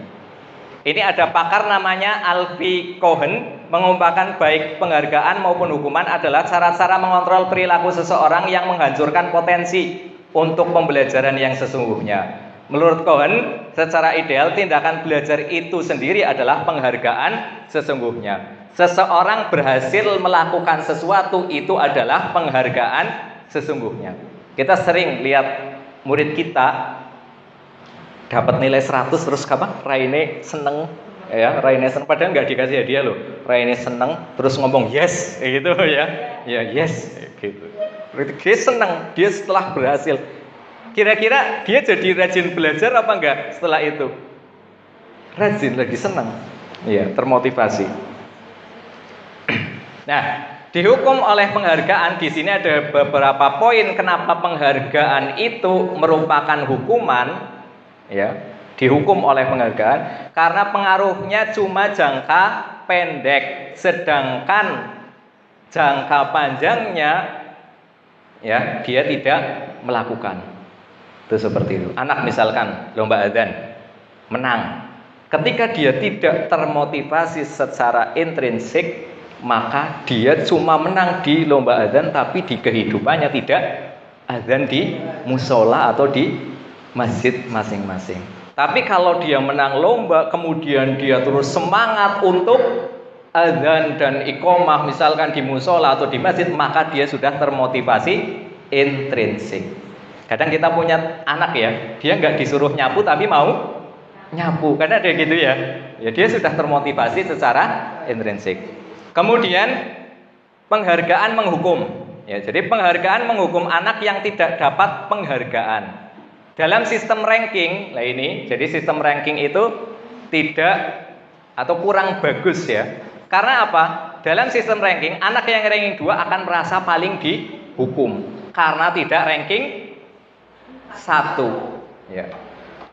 Ini ada pakar namanya Alfie Cohen mengumpulkan baik penghargaan maupun hukuman adalah cara-cara mengontrol perilaku seseorang yang menghancurkan potensi untuk pembelajaran yang sesungguhnya. Menurut Cohen, secara ideal tindakan belajar itu sendiri adalah penghargaan sesungguhnya. Seseorang berhasil melakukan sesuatu itu adalah penghargaan sesungguhnya. Kita sering lihat murid kita dapat nilai 100 terus Raine seneng ya, Raine seneng padahal nggak dikasih hadiah loh. Raine seneng terus ngomong yes gitu ya. Ya yes gitu. Dia seneng, dia setelah berhasil. Kira-kira dia jadi rajin belajar apa enggak setelah itu? Rajin, lagi seneng. Iya, termotivasi. Nah, dihukum oleh penghargaan di sini ada beberapa poin kenapa penghargaan itu merupakan hukuman. Ya, dihukum oleh penghargaan karena pengaruhnya cuma jangka pendek, sedangkan jangka panjangnya ya dia tidak melakukan. Itu seperti itu. Anak misalkan lomba adzan menang, ketika dia tidak termotivasi secara intrinsik, maka dia cuma menang di lomba adzan tapi di kehidupannya tidak adzan di musola atau di masjid masing-masing. Tapi kalau dia menang lomba, kemudian dia terus semangat untuk adzan dan iqomah misalkan di musola atau di masjid, maka dia sudah termotivasi intrinsik. Kadang kita punya anak ya, dia nggak disuruh nyapu tapi mau nyapu, karena ada gitu ya. Ya dia sudah termotivasi secara intrinsik. Kemudian penghargaan menghukum. Ya, jadi penghargaan menghukum anak yang tidak dapat penghargaan. Dalam sistem ranking, nah ini, jadi sistem ranking itu tidak atau kurang bagus ya. Karena apa? Dalam sistem ranking, anak yang ranking 2 akan merasa paling dihukum karena tidak ranking 1. Ya.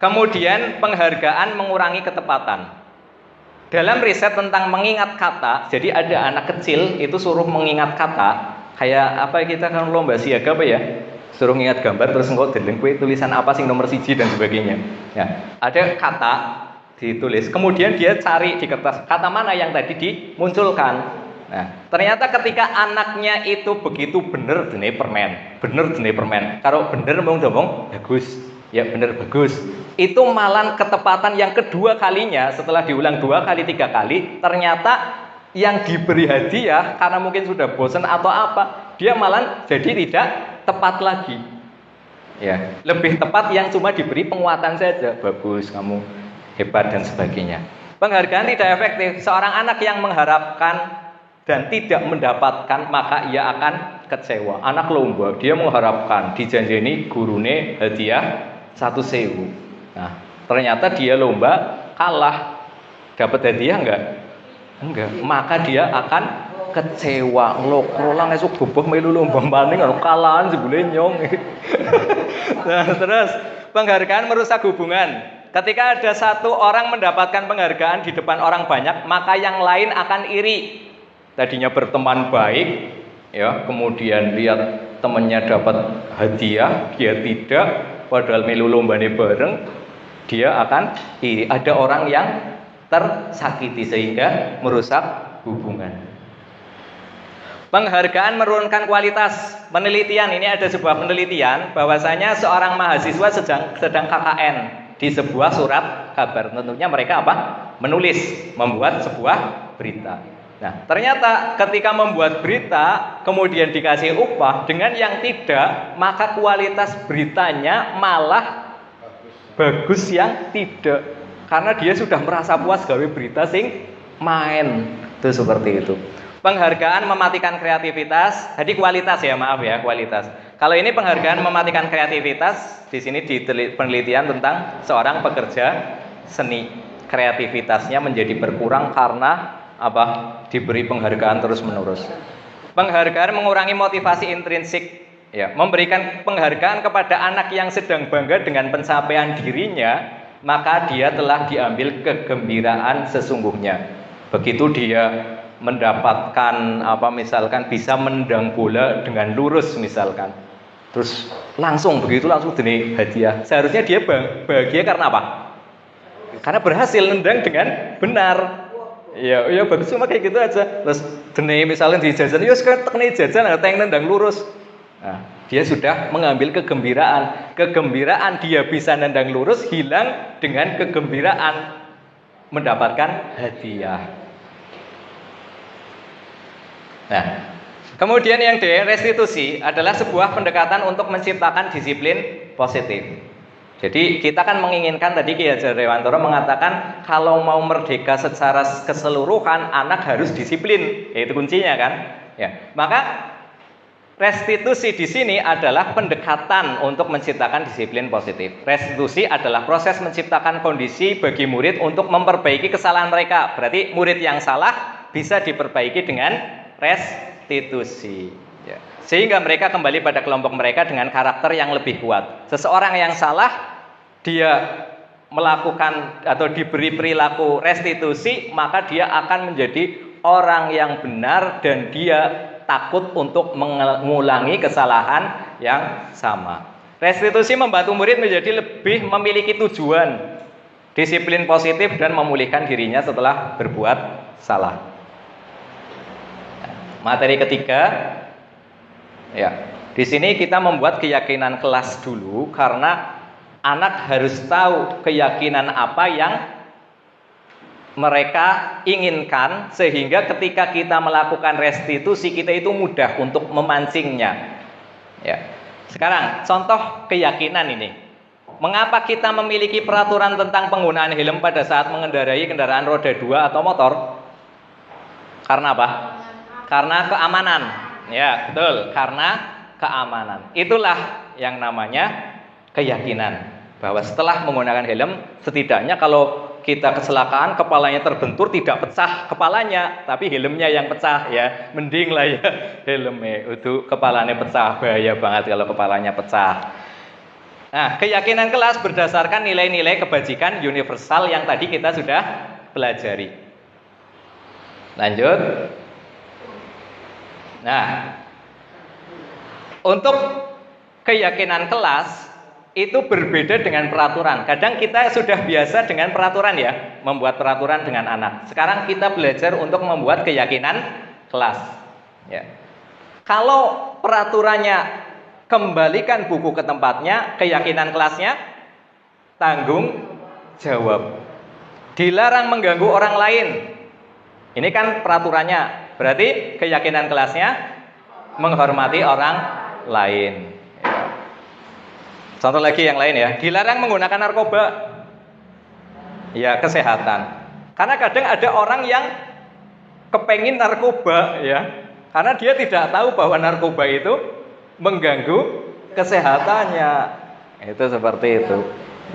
Kemudian penghargaan mengurangi ketepatan. Dalam riset tentang mengingat kata, jadi ada anak kecil itu suruh mengingat kata, kayak apa kita kan lomba siaga apa ya? Suruh ngingat gambar terus engkau deleng kue tulisan apa sing nomor 1 dan sebagainya. Ya, ada kata ditulis, kemudian dia cari di kertas kata mana yang tadi dimunculkan. Nah, ternyata ketika anaknya itu begitu bener dene permen. Kalau bener ngomong bagus. Ya bener bagus. Itu malah ketepatan yang kedua kalinya setelah diulang 2 kali 3 kali, ternyata yang diberi hadiah karena mungkin sudah bosan atau apa, dia malah jadi tidak tepat lagi. Ya, lebih tepat yang cuma diberi penguatan saja. Bagus, kamu hebat dan sebagainya. Penghargaan tidak efektif. Seorang anak yang mengharapkan dan tidak mendapatkan, maka ia akan kecewa. Anak lomba, dia mengharapkan dijanjeni gurune hadiah 1.000. Nah, ternyata dia lomba kalah. Dapat hadiah enggak? Enggak. Maka dia akan kecewa nglokro lang esuk bobah melu lomba maning karo kalahan jebule nyong. Nah, terus penghargaan merusak hubungan. Ketika ada satu orang mendapatkan penghargaan di depan orang banyak, maka yang lain akan iri. Tadinya berteman baik, ya, kemudian lihat temannya dapat hadiah, dia tidak, padahal melu lombane bareng, dia akan iri. Ada orang yang tersakiti sehingga merusak hubungan. Penghargaan menurunkan kualitas. Penelitian ini, ada sebuah penelitian bahwasanya seorang mahasiswa sedang KKN di sebuah surat kabar. Tentunya mereka apa? Menulis, membuat sebuah berita. Nah, ternyata ketika membuat berita kemudian dikasih upah dengan yang tidak, maka kualitas beritanya malah bagus yang tidak. Karena dia sudah merasa puas gawe berita sing main. Itu seperti itu. Penghargaan mematikan kreativitas. Jadi kualitas ya, maaf ya, kualitas. Kalau ini penghargaan mematikan kreativitas, di sini di penelitian tentang seorang pekerja seni, kreativitasnya menjadi berkurang karena apa? Diberi penghargaan terus-menerus. Penghargaan mengurangi motivasi intrinsik, ya, memberikan penghargaan kepada anak yang sedang bangga dengan pencapaian dirinya, maka dia telah diambil kegembiraan sesungguhnya. Begitu dia mendapatkan apa, misalkan bisa mendang bola dengan lurus misalkan, terus langsung dini hadiah. Seharusnya dia bahagia karena apa? Karena berhasil nendang dengan benar. Ya bagus, cuma kayak gitu aja. Terus dene misalnya di jajan, yo sekarang teknik jajan ada yang nendang lurus. Nah, dia sudah mengambil kegembiraan. Kegembiraan dia bisa nendang lurus hilang dengan kegembiraan mendapatkan hadiah. Nah, kemudian yang D, restitusi adalah sebuah pendekatan untuk menciptakan disiplin positif. Jadi kita kan menginginkan, tadi Ki Hajar Dewantara mengatakan kalau mau merdeka secara keseluruhan anak harus disiplin, yaitu kuncinya kan. Ya, maka restitusi di sini adalah pendekatan untuk menciptakan disiplin positif. Restitusi adalah proses menciptakan kondisi bagi murid untuk memperbaiki kesalahan mereka. Berarti murid yang salah bisa diperbaiki dengan restitusi, ya. Sehingga mereka kembali pada kelompok mereka dengan karakter yang lebih kuat. Seseorang yang salah, dia melakukan atau diberi perilaku restitusi, maka dia akan menjadi orang yang benar dan dia takut untuk mengulangi kesalahan yang sama. Restitusi membantu murid menjadi lebih memiliki tujuan, disiplin positif dan memulihkan dirinya setelah berbuat salah. Materi ketiga, ya, di sini kita membuat keyakinan kelas dulu karena anak harus tahu keyakinan apa yang mereka inginkan sehingga ketika kita melakukan restitusi kita itu mudah untuk memancingnya. Ya. Sekarang contoh keyakinan ini. Mengapa kita memiliki peraturan tentang penggunaan helm pada saat mengendarai kendaraan roda 2 atau motor? Karena apa? Karena keamanan, ya betul, karena keamanan. Itulah yang namanya keyakinan bahwa setelah menggunakan helm, setidaknya kalau kita kecelakaan kepalanya terbentur tidak pecah kepalanya, tapi helmnya yang pecah, ya mending lah ya helmnya itu kepalanya pecah, bahaya banget kalau kepalanya pecah. Nah, keyakinan kelas berdasarkan nilai-nilai kebajikan universal yang tadi kita sudah pelajari. Lanjut. Nah, untuk keyakinan kelas itu berbeda dengan peraturan. Kadang kita sudah biasa dengan peraturan ya, membuat peraturan dengan anak. Sekarang kita belajar untuk membuat keyakinan kelas. Ya. Kalau peraturannya kembalikan buku ke tempatnya, keyakinan kelasnya tanggung jawab. Dilarang mengganggu orang lain. Ini kan peraturannya. Berarti keyakinan kelasnya menghormati orang lain. Contoh lagi yang lain ya, dilarang menggunakan narkoba. Ya, kesehatan. Karena kadang ada orang yang kepengin narkoba ya, karena dia tidak tahu bahwa narkoba itu mengganggu kesehatannya. Itu seperti itu.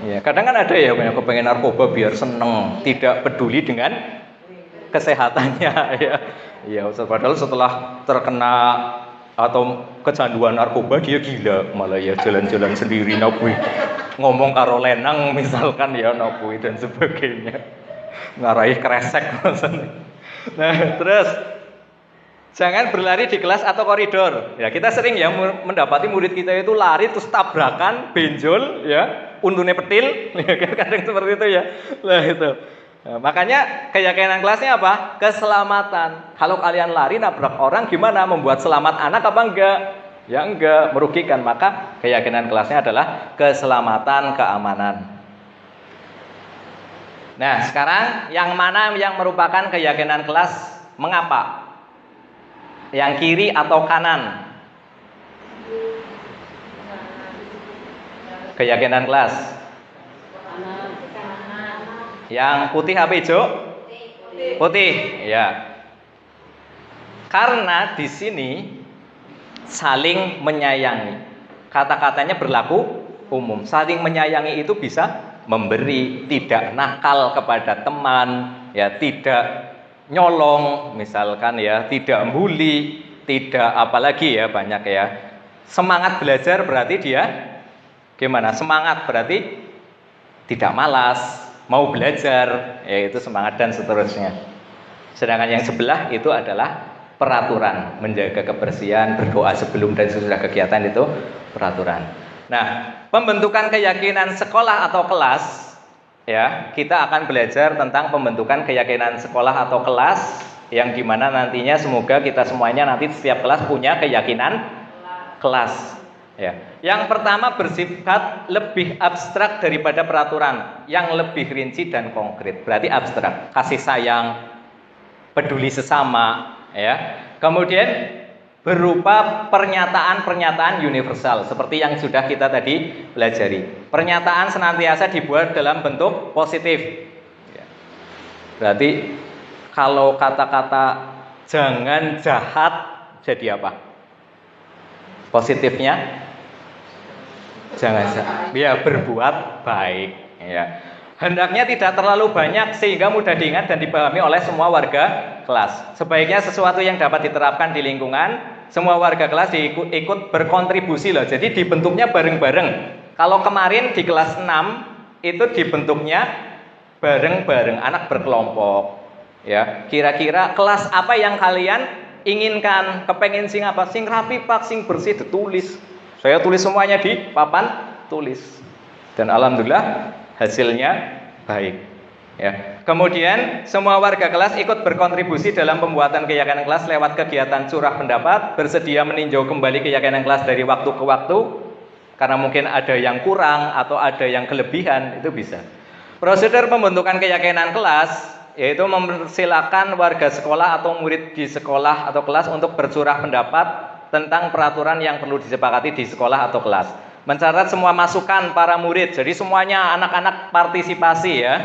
Ya, kadang kan ada ya yang kepengen narkoba biar seneng, tidak peduli dengan kesehatannya ya. Iya, padahal setelah terkena atau kecanduan narkoba dia gila malah ya jalan-jalan sendiri nabui. Ngomong karo lenang misalkan ya nabui dan sebagainya. Ngarahi kresek maksudnya. Nah, terus jangan berlari di kelas atau koridor. Ya, kita sering ya mendapati murid kita itu lari terus tabrakan, benjol ya, untune petil, ya kadang seperti itu ya. Nah, itu. Nah, makanya keyakinan kelasnya apa? Keselamatan. Kalau kalian lari nabrak orang gimana? Membuat selamat anak apa enggak? Ya enggak, merugikan. Maka keyakinan kelasnya adalah keselamatan, keamanan. Nah, sekarang yang mana yang merupakan keyakinan kelas? Mengapa? Yang kiri atau kanan? Keyakinan kelas. Yang putih apa hijau? Putih, ya. Karena di sini saling menyayangi. Kata-katanya berlaku umum. Saling menyayangi itu bisa memberi, tidak nakal kepada teman, ya, tidak nyolong misalkan ya, tidak membuli, tidak apalagi ya, banyak ya. Semangat belajar berarti dia gimana? Semangat berarti tidak malas, mau belajar, yaitu semangat dan seterusnya. Sedangkan yang sebelah itu adalah peraturan, menjaga kebersihan, berdoa sebelum dan sesudah kegiatan itu peraturan. Nah, pembentukan keyakinan sekolah atau kelas, ya, kita akan belajar tentang pembentukan keyakinan sekolah atau kelas, yang dimana nantinya semoga kita semuanya nanti setiap kelas punya keyakinan kelas. Ya. Yang pertama bersifat lebih abstrak daripada peraturan, yang lebih rinci dan konkret. Berarti abstrak, kasih sayang, peduli sesama, ya. Kemudian berupa pernyataan-pernyataan universal seperti yang sudah kita tadi pelajari. Pernyataan senantiasa dibuat dalam bentuk positif. Ya. Berarti kalau kata-kata jangan jahat jadi apa? Positifnya jangan ya berbuat baik, ya. Hendaknya tidak terlalu banyak sehingga mudah diingat dan dipahami oleh semua warga kelas. Sebaiknya sesuatu yang dapat diterapkan di lingkungan, semua warga kelas ikut berkontribusi loh. Jadi dibentuknya bareng-bareng. Kalau kemarin di kelas 6 itu dibentuknya bareng-bareng, anak berkelompok. Ya, kira-kira kelas apa yang kalian inginkan? Kepengen sing apa? Sing rapi pak, sing bersih, ditulis. Saya tulis semuanya di papan tulis. Dan alhamdulillah hasilnya baik. Ya. Kemudian semua warga kelas ikut berkontribusi dalam pembuatan keyakinan kelas lewat kegiatan curah pendapat, bersedia meninjau kembali keyakinan kelas dari waktu ke waktu karena mungkin ada yang kurang atau ada yang kelebihan, itu bisa. Prosedur pembentukan keyakinan kelas yaitu mempersilakan warga sekolah atau murid di sekolah atau kelas untuk bercurah pendapat tentang peraturan yang perlu disepakati di sekolah atau kelas. Mencatat semua masukan para murid. Jadi semuanya anak-anak partisipasi ya.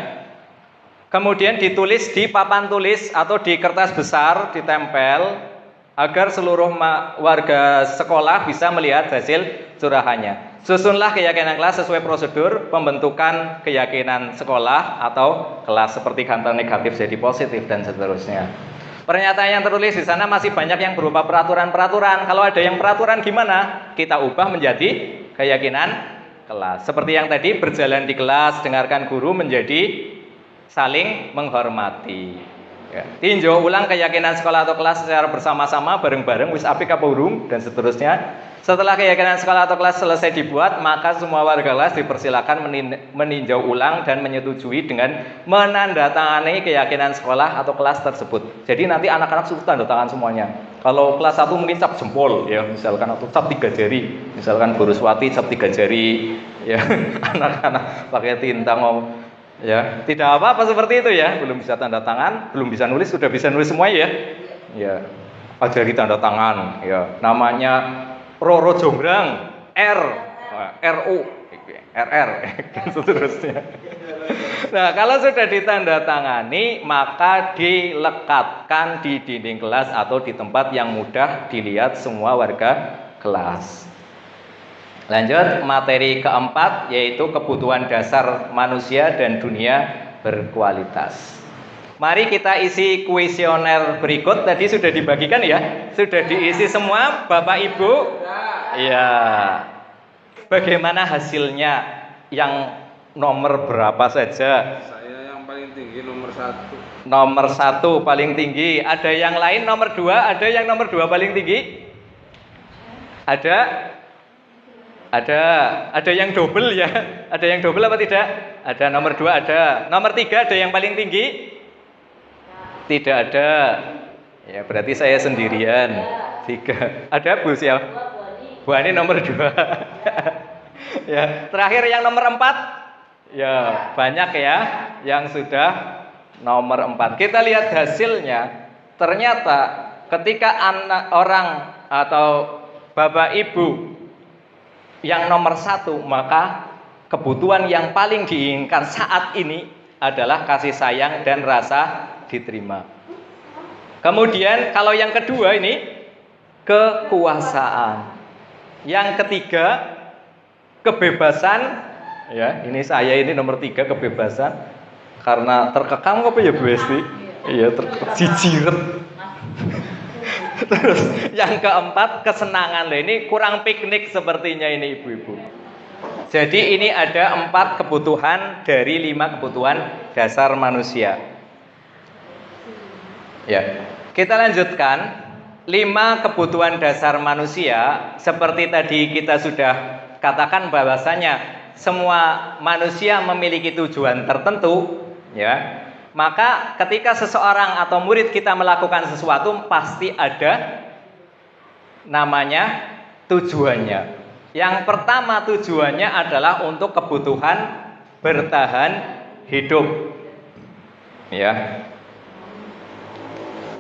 Kemudian ditulis di papan tulis atau di kertas besar, ditempel agar seluruh warga sekolah bisa melihat hasil curahannya. Susunlah keyakinan kelas sesuai prosedur pembentukan keyakinan sekolah atau kelas seperti gantar negatif jadi positif dan seterusnya. Pernyataan yang tertulis di sana masih banyak yang berupa peraturan-peraturan. Kalau ada yang peraturan gimana? Kita ubah menjadi keyakinan kelas. Seperti yang tadi, berjalan di kelas, dengarkan guru menjadi saling menghormati. Ya. Tinjau ulang keyakinan sekolah atau kelas secara bersama-sama, bareng-bareng, wis apik apa urung, dan seterusnya. Setelah keyakinan sekolah atau kelas selesai dibuat, maka semua warga kelas dipersilakan meninjau ulang dan menyetujui dengan menandatangani keyakinan sekolah atau kelas tersebut. Jadi nanti anak-anak suruh tanda tangan semuanya. Kalau kelas 1 mungkin cap jempol ya, misalkan, atau cap 3 jari. Misalkan Bu Ruswati cap 3 jari ya. Anak-anak pakai tinta ya. Tidak apa-apa seperti itu ya. Belum bisa tanda tangan, belum bisa nulis, sudah bisa nulis semua ya. Ya. Ajari tanda tangan ya. Namanya Roro Jonggrang, RU, RR, dan seterusnya. Nah, kalau sudah ditandatangani, maka dilekatkan di dinding kelas atau di tempat yang mudah dilihat semua warga kelas. Lanjut, materi keempat yaitu kebutuhan dasar manusia dan dunia berkualitas. Mari kita isi kuesioner berikut. Tadi sudah dibagikan ya? Sudah diisi semua Bapak Ibu? Iya. Bagaimana hasilnya? Yang nomor berapa saja? Saya yang paling tinggi nomor 1. Nomor 1 paling tinggi. Ada yang lain nomor 2? Ada yang nomor 2 paling tinggi? Ada? Ada yang double ya? Ada yang double apa tidak? Ada nomor 2 ada. Nomor 3 ada yang paling tinggi? Tidak ada. Ya berarti saya sendirian. 3. Ada Bu siapa? Bu Ani nomor 2. Ya, terakhir yang nomor 4. Ya, banyak ya yang sudah nomor 4. Kita lihat hasilnya. Ternyata ketika anak orang atau Bapak Ibu yang nomor 1, maka kebutuhan yang paling diinginkan saat ini adalah kasih sayang dan rasa diterima. Kemudian kalau yang kedua ini kekuasaan. Yang ketiga kebebasan. Ya, ini saya ini nomor 3 kebebasan. Karena terkekang apa ya Bu Esti? Iya, jijiret. Terus yang keempat kesenangan. Loh, ini kurang piknik sepertinya ini ibu-ibu. Jadi ini ada 4 kebutuhan dari 5 kebutuhan dasar manusia. Ya, kita lanjutkan 5 kebutuhan dasar manusia. Seperti tadi kita sudah katakan bahwasanya semua manusia memiliki tujuan tertentu, ya. Maka ketika seseorang atau murid kita melakukan sesuatu pasti ada namanya tujuannya. Yang pertama tujuannya adalah untuk kebutuhan bertahan hidup. Ya.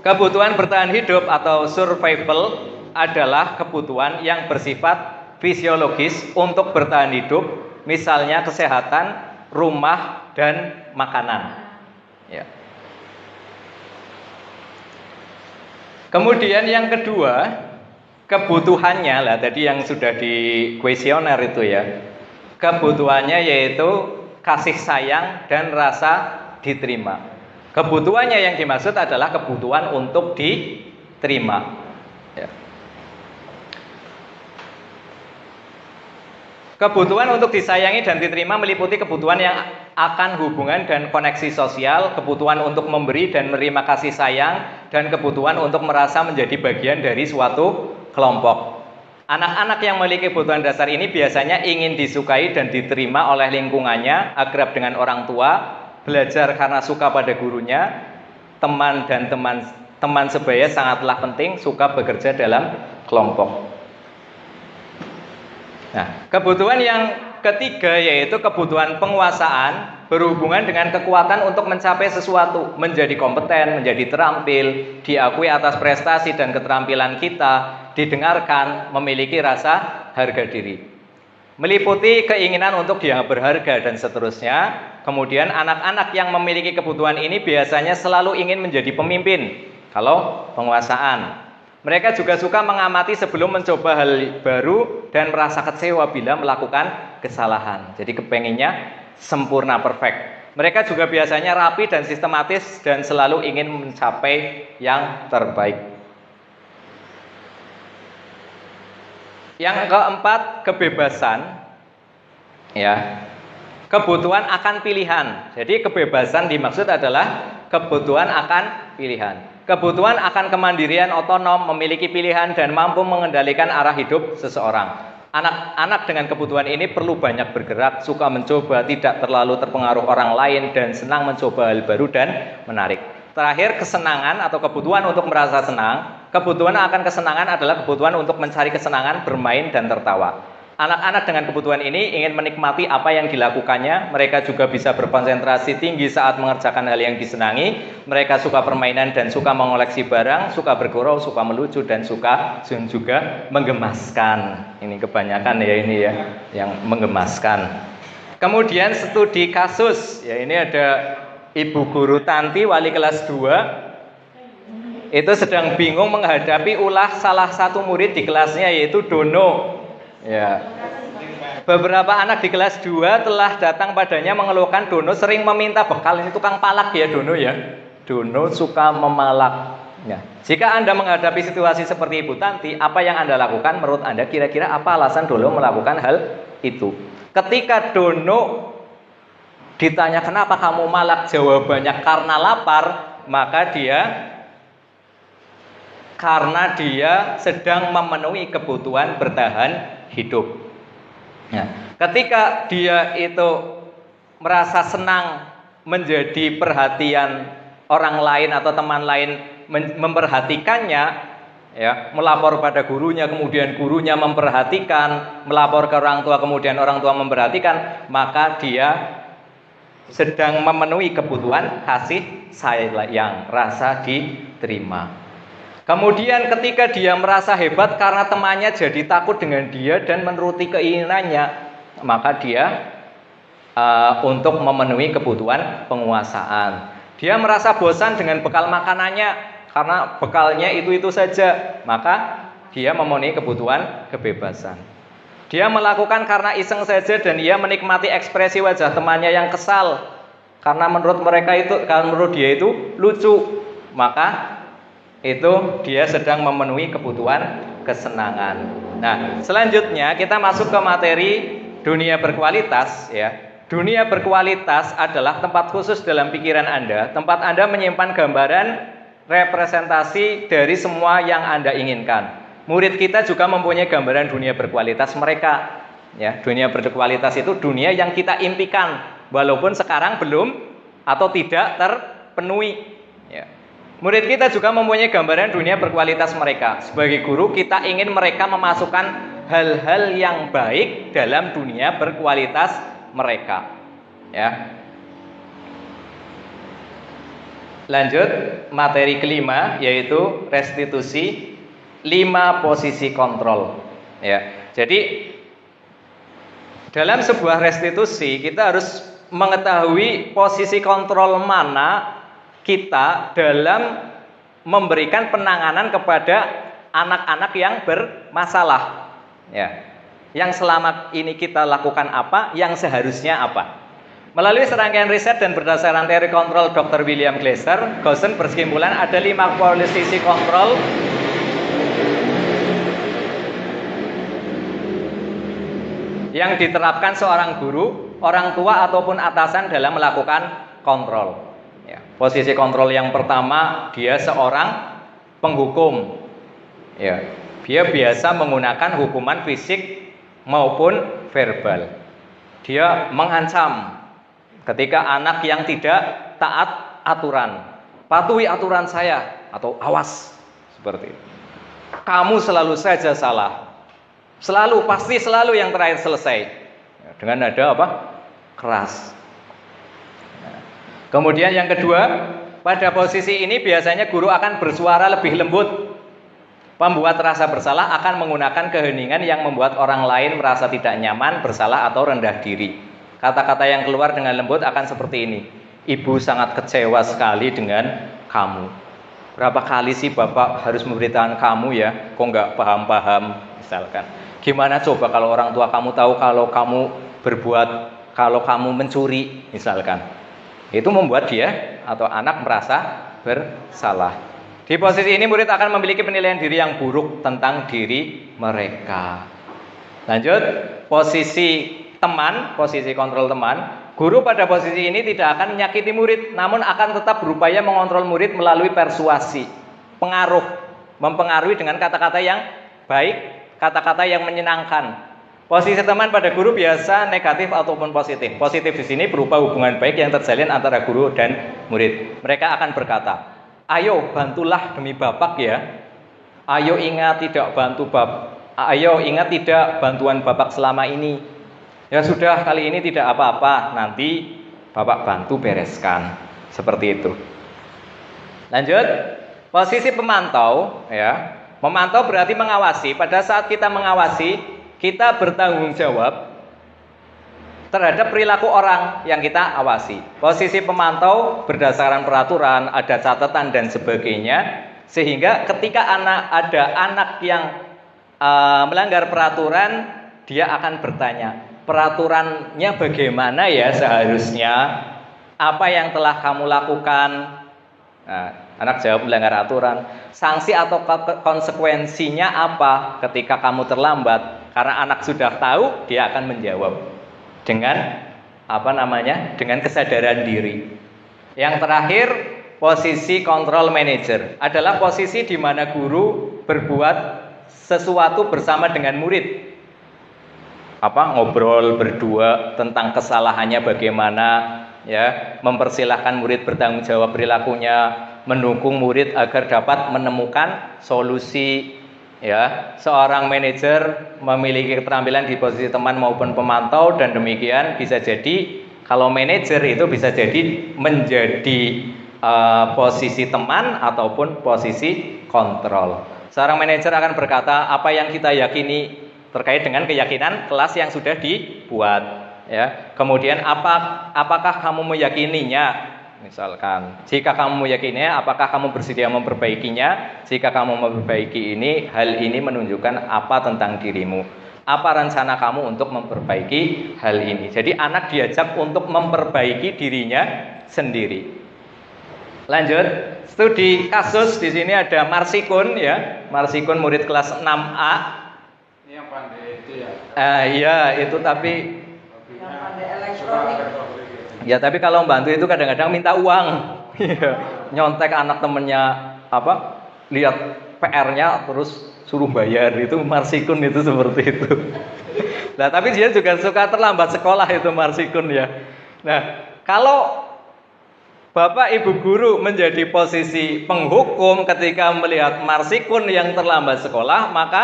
Kebutuhan bertahan hidup atau survival adalah kebutuhan yang bersifat fisiologis untuk bertahan hidup, misalnya kesehatan, rumah, dan makanan. Ya. Kemudian yang kedua, kebutuhannya lah tadi yang sudah di kuesioner itu ya. Kebutuhannya yaitu kasih sayang dan rasa diterima. Kebutuhannya yang dimaksud adalah kebutuhan untuk diterima. Ya. Kebutuhan untuk disayangi dan diterima meliputi kebutuhan yang akan hubungan dan koneksi sosial, kebutuhan untuk memberi dan menerima kasih sayang, dan kebutuhan untuk merasa menjadi bagian dari suatu kelompok. Anak-anak yang memiliki kebutuhan dasar ini biasanya ingin disukai dan diterima oleh lingkungannya, akrab dengan orang tua, belajar karena suka pada gurunya, teman dan teman sebaya sangatlah penting, suka bekerja dalam kelompok. Nah, kebutuhan yang ketiga yaitu kebutuhan penguasaan, berhubungan dengan kekuatan untuk mencapai sesuatu, menjadi kompeten, menjadi terampil, diakui atas prestasi dan keterampilan kita, didengarkan, memiliki rasa harga diri. Meliputi keinginan untuk dianggap berharga dan seterusnya. Kemudian anak-anak yang memiliki kebutuhan ini biasanya selalu ingin menjadi pemimpin. Kalau penguasaan, mereka juga suka mengamati sebelum mencoba hal baru dan merasa kecewa bila melakukan kesalahan. Jadi kepenginnya sempurna, perfect. Mereka juga biasanya rapi dan sistematis dan selalu ingin mencapai yang terbaik. Yang keempat, kebebasan. Ya. Kebutuhan akan pilihan. Jadi kebebasan dimaksud adalah kebutuhan akan pilihan. Kebutuhan akan kemandirian, otonom, memiliki pilihan dan mampu mengendalikan arah hidup seseorang. Anak-anak dengan kebutuhan ini perlu banyak bergerak, suka mencoba, tidak terlalu terpengaruh orang lain, dan senang mencoba hal baru dan menarik. Terakhir, kesenangan atau kebutuhan untuk merasa senang. Kebutuhan akan kesenangan adalah kebutuhan untuk mencari kesenangan, bermain, dan tertawa. Anak-anak dengan kebutuhan ini ingin menikmati apa yang dilakukannya. Mereka juga bisa berkonsentrasi tinggi saat mengerjakan hal yang disenangi. Mereka suka permainan dan suka mengoleksi barang, suka bergurau, suka melucu, dan suka juga menggemaskan. Ini kebanyakan ya ini ya, yang menggemaskan. Kemudian studi kasus. Ya ini ada Ibu Guru Tanti, wali kelas 2. Itu sedang bingung menghadapi ulah salah satu murid di kelasnya yaitu Dono. Ya. Beberapa anak di kelas 2 telah datang padanya mengeluhkan Dono sering meminta bekal. Ini tukang palak ya Dono ya. Dono suka memalak. Ya. Jika Anda menghadapi situasi seperti Ibu Tanti, apa yang Anda lakukan? Menurut Anda kira-kira apa alasan Dono melakukan hal itu? Ketika Dono ditanya kenapa kamu malak, jawabannya karena lapar, maka karena dia sedang memenuhi kebutuhan bertahan hidup. Ya. Ketika dia itu merasa senang menjadi perhatian orang lain atau teman lain memperhatikannya, ya, melapor pada gurunya, kemudian gurunya memperhatikan, melapor ke orang tua, kemudian orang tua memperhatikan, maka dia sedang memenuhi kebutuhan kasih sayang, rasa diterima. Kemudian ketika dia merasa hebat karena temannya jadi takut dengan dia dan menuruti keinginannya, maka dia untuk memenuhi kebutuhan penguasaan. Dia merasa bosan dengan bekal makanannya karena bekalnya itu saja, maka dia memenuhi kebutuhan kebebasan. Dia melakukan karena iseng saja dan ia menikmati ekspresi wajah temannya yang kesal karena menurut dia itu lucu, maka itu dia sedang memenuhi kebutuhan kesenangan. Nah, selanjutnya kita masuk ke materi dunia berkualitas, ya. Dunia berkualitas adalah tempat khusus dalam pikiran Anda, tempat Anda menyimpan gambaran representasi dari semua yang Anda inginkan. Murid kita juga mempunyai gambaran dunia berkualitas mereka. Ya, dunia berkualitas itu dunia yang kita impikan, walaupun sekarang belum atau tidak terpenuhi. Ya. Murid kita juga mempunyai gambaran dunia berkualitas mereka. Sebagai guru, kita ingin mereka memasukkan hal-hal yang baik dalam dunia berkualitas mereka. Ya. Lanjut materi kelima, yaitu restitusi 5 posisi kontrol. Ya. Jadi dalam sebuah restitusi kita harus mengetahui posisi kontrol mana kita dalam memberikan penanganan kepada anak-anak yang bermasalah. Ya. Yang selama ini kita lakukan apa, yang seharusnya apa. Melalui serangkaian riset dan berdasarkan teori kontrol Dr. William Glasser, Gaussen berkesimpulan ada 5 posisi kontrol yang diterapkan seorang guru, orang tua ataupun atasan dalam melakukan kontrol. Ya, posisi kontrol yang pertama, dia seorang penghukum. Ya, dia biasa menggunakan hukuman fisik maupun verbal. Dia mengancam ketika anak yang tidak taat aturan, patuhi aturan saya atau awas, seperti itu. Kamu selalu saja salah. Selalu, pasti selalu yang terakhir selesai. Dengan nada apa? Keras. Kemudian yang kedua, pada posisi ini biasanya guru akan bersuara lebih lembut. Pembuat rasa bersalah akan menggunakan keheningan yang membuat orang lain merasa tidak nyaman, bersalah atau rendah diri. Kata-kata yang keluar dengan lembut akan seperti ini. Ibu sangat kecewa sekali dengan kamu. Berapa kali sih Bapak harus memberitahu kamu ya, kok nggak paham-paham, misalkan. Gimana coba kalau orang tua kamu tahu kalau kamu kalau kamu mencuri, misalkan. Itu membuat dia atau anak merasa bersalah. Di posisi ini murid akan memiliki penilaian diri yang buruk tentang diri mereka. Lanjut, posisi teman, posisi kontrol teman. Guru pada posisi ini tidak akan menyakiti murid, namun akan tetap berupaya mengontrol murid melalui persuasi, pengaruh, mempengaruhi dengan kata-kata yang baik, kata-kata yang menyenangkan. Posisi teman pada guru biasa negatif ataupun positif. Positif di sini berupa hubungan baik yang terjalin antara guru dan murid. Mereka akan berkata, ayo bantulah demi Bapak ya. Ayo ingat tidak bantuan Bapak selama ini. Ya sudah, kali ini tidak apa-apa, nanti Bapak bantu bereskan. Seperti itu. Lanjut, posisi pemantau ya. Memantau berarti mengawasi. Pada saat kita mengawasi, kita bertanggung jawab terhadap perilaku orang yang kita awasi. Posisi pemantau berdasarkan peraturan, ada catatan dan sebagainya, sehingga ketika ada anak yang melanggar peraturan, dia akan bertanya, peraturannya bagaimana ya seharusnya? Apa yang telah kamu lakukan? Nah, anak jawab melanggar aturan. Sanksi atau konsekuensinya apa ketika kamu terlambat? Karena anak sudah tahu, dia akan menjawab dengan dengan kesadaran diri. Yang terakhir, posisi control manager adalah posisi di mana guru berbuat sesuatu bersama dengan murid. Ngobrol berdua tentang kesalahannya bagaimana, ya, mempersilahkan murid bertanggung jawab perilakunya, mendukung murid agar dapat menemukan solusi, ya. Seorang manajer memiliki keterampilan di posisi teman maupun pemantau, dan demikian bisa jadi kalau manajer itu bisa jadi menjadi posisi teman ataupun posisi kontrol. Seorang manajer akan berkata apa yang kita yakini terkait dengan keyakinan kelas yang sudah dibuat, ya. Kemudian apakah kamu meyakininya? Misalkan, jika kamu meyakininya, apakah kamu bersedia memperbaikinya? Jika kamu memperbaiki ini, hal ini menunjukkan apa tentang dirimu? Apa rencana kamu untuk memperbaiki hal ini? Jadi anak diajak untuk memperbaiki dirinya sendiri. Lanjut, studi kasus. Di sini ada Marsikun, ya. Marsikun murid kelas 6A. Ini yang pandai itu ya. Iya, itu tapi Yang pandai elektronik. ya, tapi kalau membantu itu kadang-kadang minta uang. Iya, nyontek anak temennya lihat PR-nya terus suruh bayar. Itu Marsikun itu seperti itu. Nah, tapi dia juga suka terlambat sekolah itu Marsikun, ya. Nah, kalau Bapak Ibu guru menjadi posisi penghukum ketika melihat Marsikun yang terlambat sekolah, maka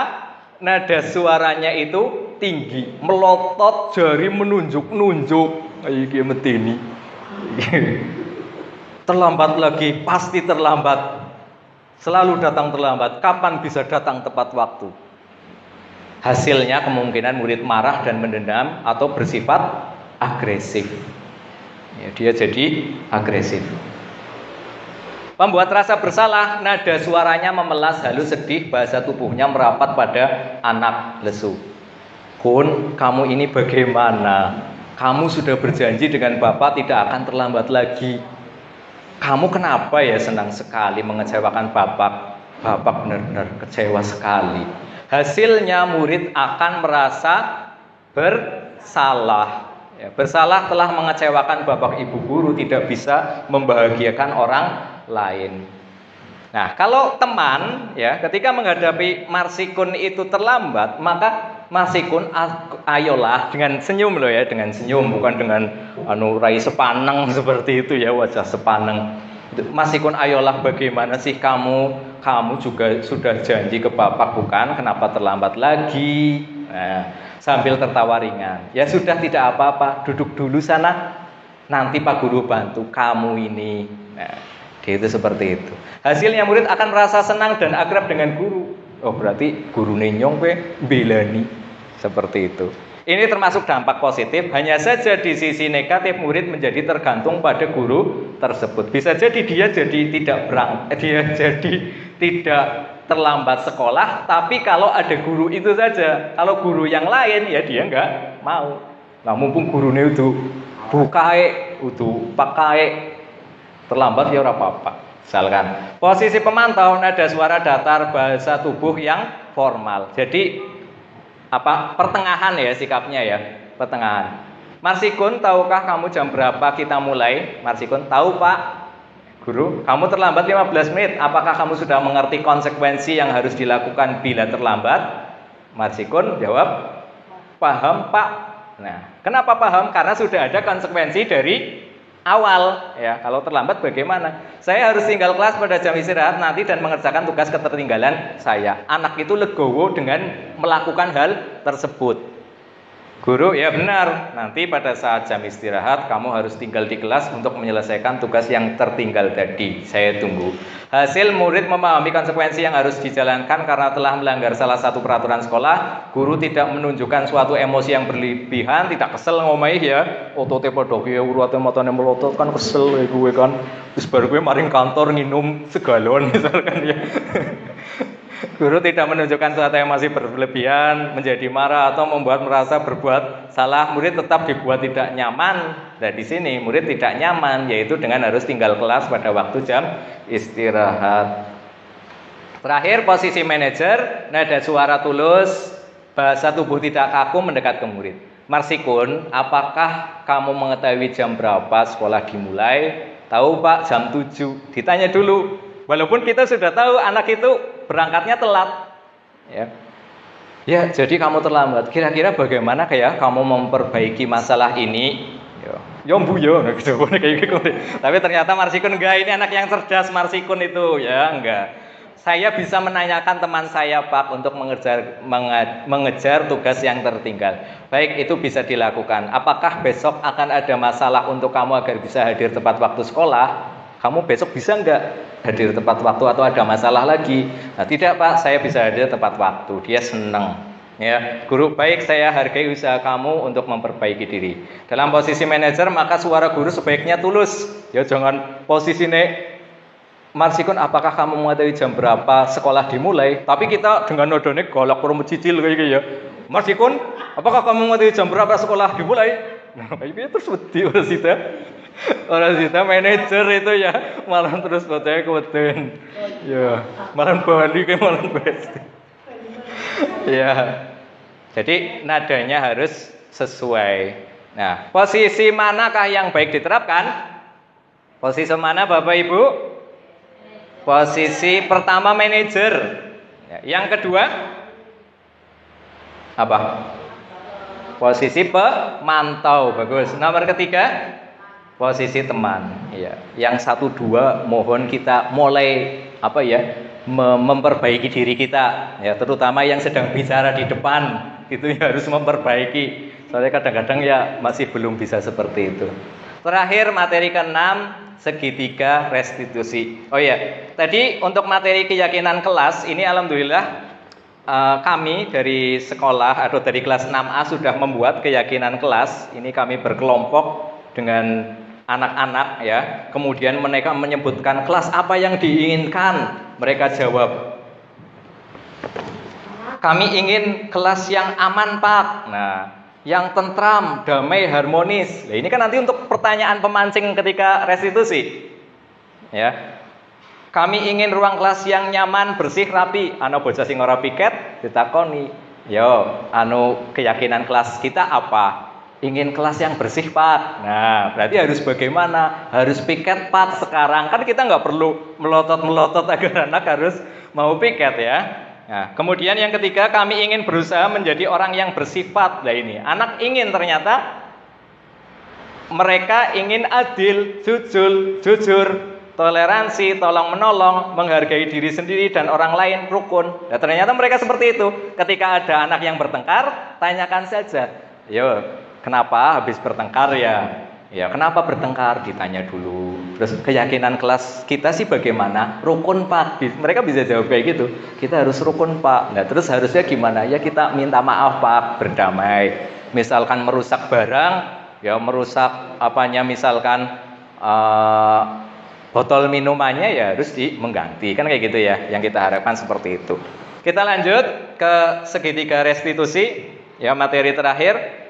nada suaranya itu tinggi, melotot, jari menunjuk-nunjuk. Ayo ki meteni. Terlambat lagi, pasti terlambat. Selalu datang terlambat. Kapan bisa datang tepat waktu? Hasilnya kemungkinan murid marah dan mendendam atau bersifat agresif. Ya, dia jadi agresif. Pembuat rasa bersalah, nada suaranya memelas, halus, sedih, bahasa tubuhnya merapat pada anak lesu. Kun, kamu ini bagaimana? Kamu sudah berjanji dengan Bapak tidak akan terlambat lagi. Kamu kenapa ya senang sekali mengecewakan Bapak? Bapak benar-benar kecewa sekali. Hasilnya murid akan merasa bersalah. Ya, bersalah telah mengecewakan Bapak Ibu guru, tidak bisa membahagiakan orang lain. Nah, kalau teman, ya, ketika menghadapi Marsikun itu terlambat, maka Marsikun ayolah dengan senyum loh, ya, dengan senyum, bukan dengan rai sepaneng seperti itu, ya, wajah sepaneng. Marsikun, ayolah, bagaimana sih kamu juga sudah janji ke Bapak bukan? Kenapa terlambat lagi? Nah, sambil tertawa ringan. Ya sudah, tidak apa-apa, duduk dulu sana, nanti Pak Guru bantu kamu ini. Nah, dia itu seperti itu. Hasilnya murid akan merasa senang dan akrab dengan guru. Oh, berarti guru nenyong belani. Seperti itu. Ini termasuk dampak positif. Hanya saja di sisi negatif, murid menjadi tergantung pada guru tersebut. Bisa jadi dia jadi tidak terlambat sekolah, tapi kalau ada guru itu saja. Kalau guru yang lain, ya dia nggak mau. Nah, mumpung gurunya itu bukae, itu pakai terlambat, ya ora apa-apa. Misalkan posisi pemantau, nada suara datar, bahasa tubuh yang formal. Jadi pertengahan, ya, sikapnya, ya, pertengahan. Marsikun, tahukah kamu jam berapa kita mulai? Marsikun, tahu Pak Guru, kamu terlambat 15 menit. Apakah kamu sudah mengerti konsekuensi yang harus dilakukan bila terlambat? Marsikun jawab, paham Pak. Nah, kenapa paham? Karena sudah ada konsekuensi dari awal, ya. Kalau terlambat bagaimana? Saya harus tinggal kelas pada jam istirahat nanti dan mengerjakan tugas ketertinggalan saya. Anak itu legowo dengan melakukan hal tersebut. Guru, ya benar, nanti pada saat jam istirahat kamu harus tinggal di kelas untuk menyelesaikan tugas yang tertinggal tadi. Saya tunggu. Hasil, murid memahami konsekuensi yang harus dijalankan karena telah melanggar salah satu peraturan sekolah. Guru tidak menunjukkan suatu emosi yang berlebihan, tidak kesel ngomai, ya. Otote padha ki urate matane melotot kan kesel ya gue kan. Terus baru gue maring kantor nginum segalon misalkan, ya. Guru tidak menunjukkan sesuatu yang masih berlebihan, menjadi marah atau membuat merasa berbuat salah, murid tetap dibuat tidak nyaman. Nah, di sini murid tidak nyaman, yaitu dengan harus tinggal kelas pada waktu jam istirahat. Terakhir, posisi manajer, nada suara tulus, bahasa tubuh tidak kaku mendekat ke murid. Marsikun, apakah kamu mengetahui jam berapa sekolah dimulai? Tahu Pak, jam 7. Ditanya dulu. Walaupun kita sudah tahu anak itu berangkatnya telat. Ya, jadi kamu terlambat. Kira-kira bagaimana kayak kamu memperbaiki masalah ini? Ya Bu yo, gitu. Tapi ternyata Marsikun enggak, ini anak yang cerdas Marsikun itu, ya enggak. Saya bisa menanyakan teman saya Pak untuk mengejar tugas yang tertinggal. Baik, itu bisa dilakukan. Apakah besok akan ada masalah untuk kamu agar bisa hadir tepat waktu sekolah? Kamu besok bisa enggak hadir tepat waktu atau ada masalah lagi? Nah, tidak Pak, saya bisa hadir tepat waktu. Dia senang. Ya, guru baik, saya hargai usaha kamu untuk memperbaiki diri. Dalam posisi manajer, maka suara guru sebaiknya tulus. Ya, jangan posisi Marsikun, apakah kamu mengetahui jam berapa sekolah dimulai? Tapi kita dengan nodone golok kurung cicil kayak gitu ya. Marsikun, apakah kamu mengetahui jam berapa sekolah dimulai? Nah, itu terus wedi orang sita manajer itu ya, malah terus bocahnya keweden. Ya, malah bali kayak malah besti. Ya. Jadi nadanya harus sesuai. Nah, posisi manakah yang baik diterapkan? Posisi mana Bapak Ibu? Posisi pertama manajer. Yang kedua apa? Posisi pemantau. Bagus. Nomor ketiga posisi teman. Ya. Yang 1, 2 mohon kita mulai memperbaiki diri kita. Ya, terutama yang sedang bicara di depan itu harus memperbaiki. Soalnya kadang-kadang ya masih belum bisa seperti itu. Terakhir materi ke-6, segitiga restitusi. Oh ya, tadi untuk materi keyakinan kelas ini alhamdulillah kami dari sekolah atau dari kelas 6A sudah membuat keyakinan kelas. Ini kami berkelompok dengan anak-anak ya. Kemudian mereka menyebutkan kelas apa yang diinginkan. Mereka jawab, kami ingin kelas yang aman Pak. Nah, yang tentram, damai, harmonis. Nah, ini kan nanti untuk pertanyaan pemancing ketika restitusi. Ya. Kami ingin ruang kelas yang nyaman, bersih, rapi. Ana bocah sing ora piket ditakoni, "Yo, keyakinan kelas kita apa?" Ingin kelas yang bersih Pak. Nah, berarti harus bagaimana? Harus piket Pak sekarang. Kan kita nggak perlu melotot-melotot agar anak harus mau piket ya. Nah, kemudian yang ketiga, kami ingin berusaha menjadi orang yang bersifat. Nah ini, anak ingin ternyata mereka ingin adil, jujur, toleransi, tolong menolong, menghargai diri sendiri dan orang lain, rukun. Nah ternyata mereka seperti itu. Ketika ada anak yang bertengkar, tanyakan saja, yo kenapa habis bertengkar ya? Ya kenapa bertengkar? Ditanya dulu. Terus keyakinan kelas kita sih bagaimana? Rukun Pak. Mereka bisa jawab kayak gitu. Kita harus rukun Pak. Nah terus harusnya gimana? Ya kita minta maaf Pak, berdamai. Misalkan merusak barang, ya merusak misalkan botol minumannya ya harus mengganti. Kan kayak gitu ya. Yang kita harapkan seperti itu. Kita lanjut ke segitiga restitusi. Ya materi terakhir.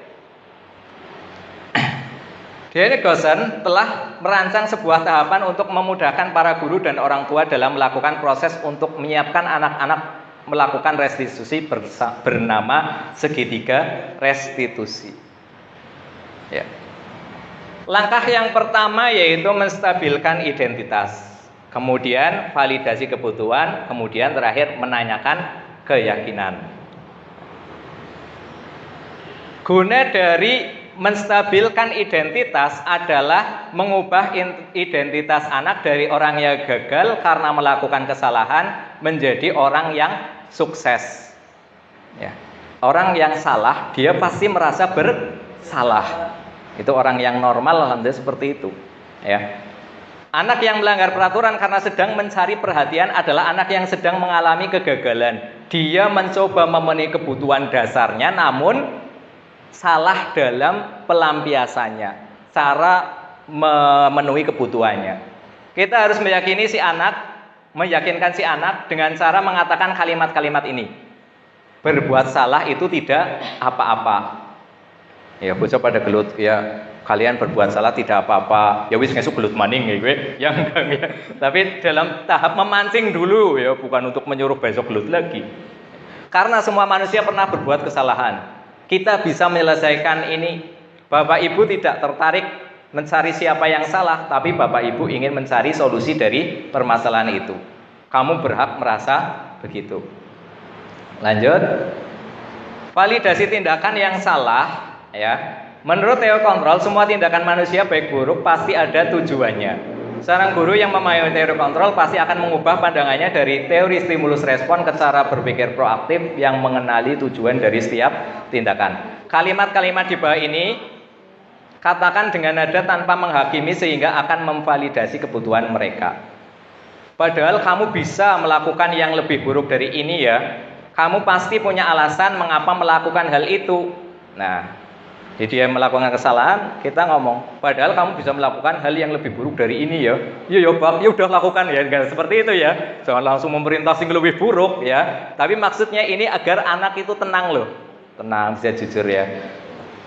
Daniel Goosen telah merancang sebuah tahapan untuk memudahkan para guru dan orang tua dalam melakukan proses untuk menyiapkan anak-anak melakukan restitusi bernama segitiga restitusi. Ya. Langkah yang pertama yaitu menstabilkan identitas, kemudian validasi kebutuhan, kemudian terakhir menanyakan keyakinan. Guna dari menstabilkan identitas adalah mengubah identitas anak dari orang yang gagal karena melakukan kesalahan menjadi orang yang sukses. Ya. Orang yang salah, dia pasti merasa bersalah. Itu orang yang normal, alhamdulillah seperti itu. Ya. Anak yang melanggar peraturan karena sedang mencari perhatian adalah anak yang sedang mengalami kegagalan. Dia mencoba memenuhi kebutuhan dasarnya, namun salah dalam pelampiasannya, cara memenuhi kebutuhannya. Kita harus meyakini si anak meyakinkan si anak dengan cara mengatakan kalimat-kalimat ini. Berbuat salah itu tidak apa-apa. Ya bocah pada gelut, ya kalian berbuat salah tidak apa-apa. Ya wis ngesuk gelut maning ya gue. Ya enggak ya. Tapi dalam tahap memancing dulu ya, bukan untuk menyuruh besok gelut lagi. Karena semua manusia pernah berbuat kesalahan. Kita bisa menyelesaikan ini. Bapak Ibu tidak tertarik mencari siapa yang salah, tapi Bapak Ibu ingin mencari solusi dari permasalahan itu. Kamu berhak merasa begitu. Lanjut. Validasi tindakan yang salah, ya. Menurut teori kontrol, semua tindakan manusia baik buruk pasti ada tujuannya. Seorang guru yang memahami teori kontrol pasti akan mengubah pandangannya dari teori stimulus respon ke cara berpikir proaktif yang mengenali tujuan dari setiap tindakan. Kalimat-kalimat di bawah ini katakan dengan nada tanpa menghakimi sehingga akan memvalidasi kebutuhan mereka. Padahal kamu bisa melakukan yang lebih buruk dari ini ya. Kamu pasti punya alasan mengapa melakukan hal itu. Nah, jadi dia melakukan kesalahan, kita ngomong, padahal kamu bisa melakukan hal yang lebih buruk dari ini ya. Iya ya Bab, ya udah lakukan ya. Enggak seperti itu ya. Jangan langsung memerintah yang lebih buruk ya. Tapi maksudnya ini agar anak itu tenang loh. Tenang, bisa jujur ya.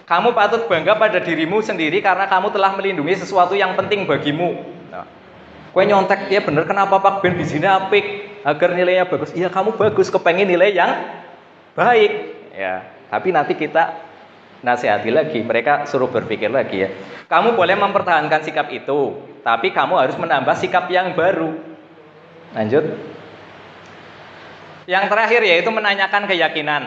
Kamu patut bangga pada dirimu sendiri karena kamu telah melindungi sesuatu yang penting bagimu. Nah, kue nyontek, ya bener kenapa Pak Ben bisnisnya apik agar nilainya bagus. Iya kamu bagus, kepengen nilai yang baik. Ya, tapi nanti kita nasihati lagi, mereka suruh berpikir lagi ya. Kamu boleh mempertahankan sikap itu, tapi kamu harus menambah sikap yang baru. Lanjut. Yang terakhir yaitu menanyakan keyakinan.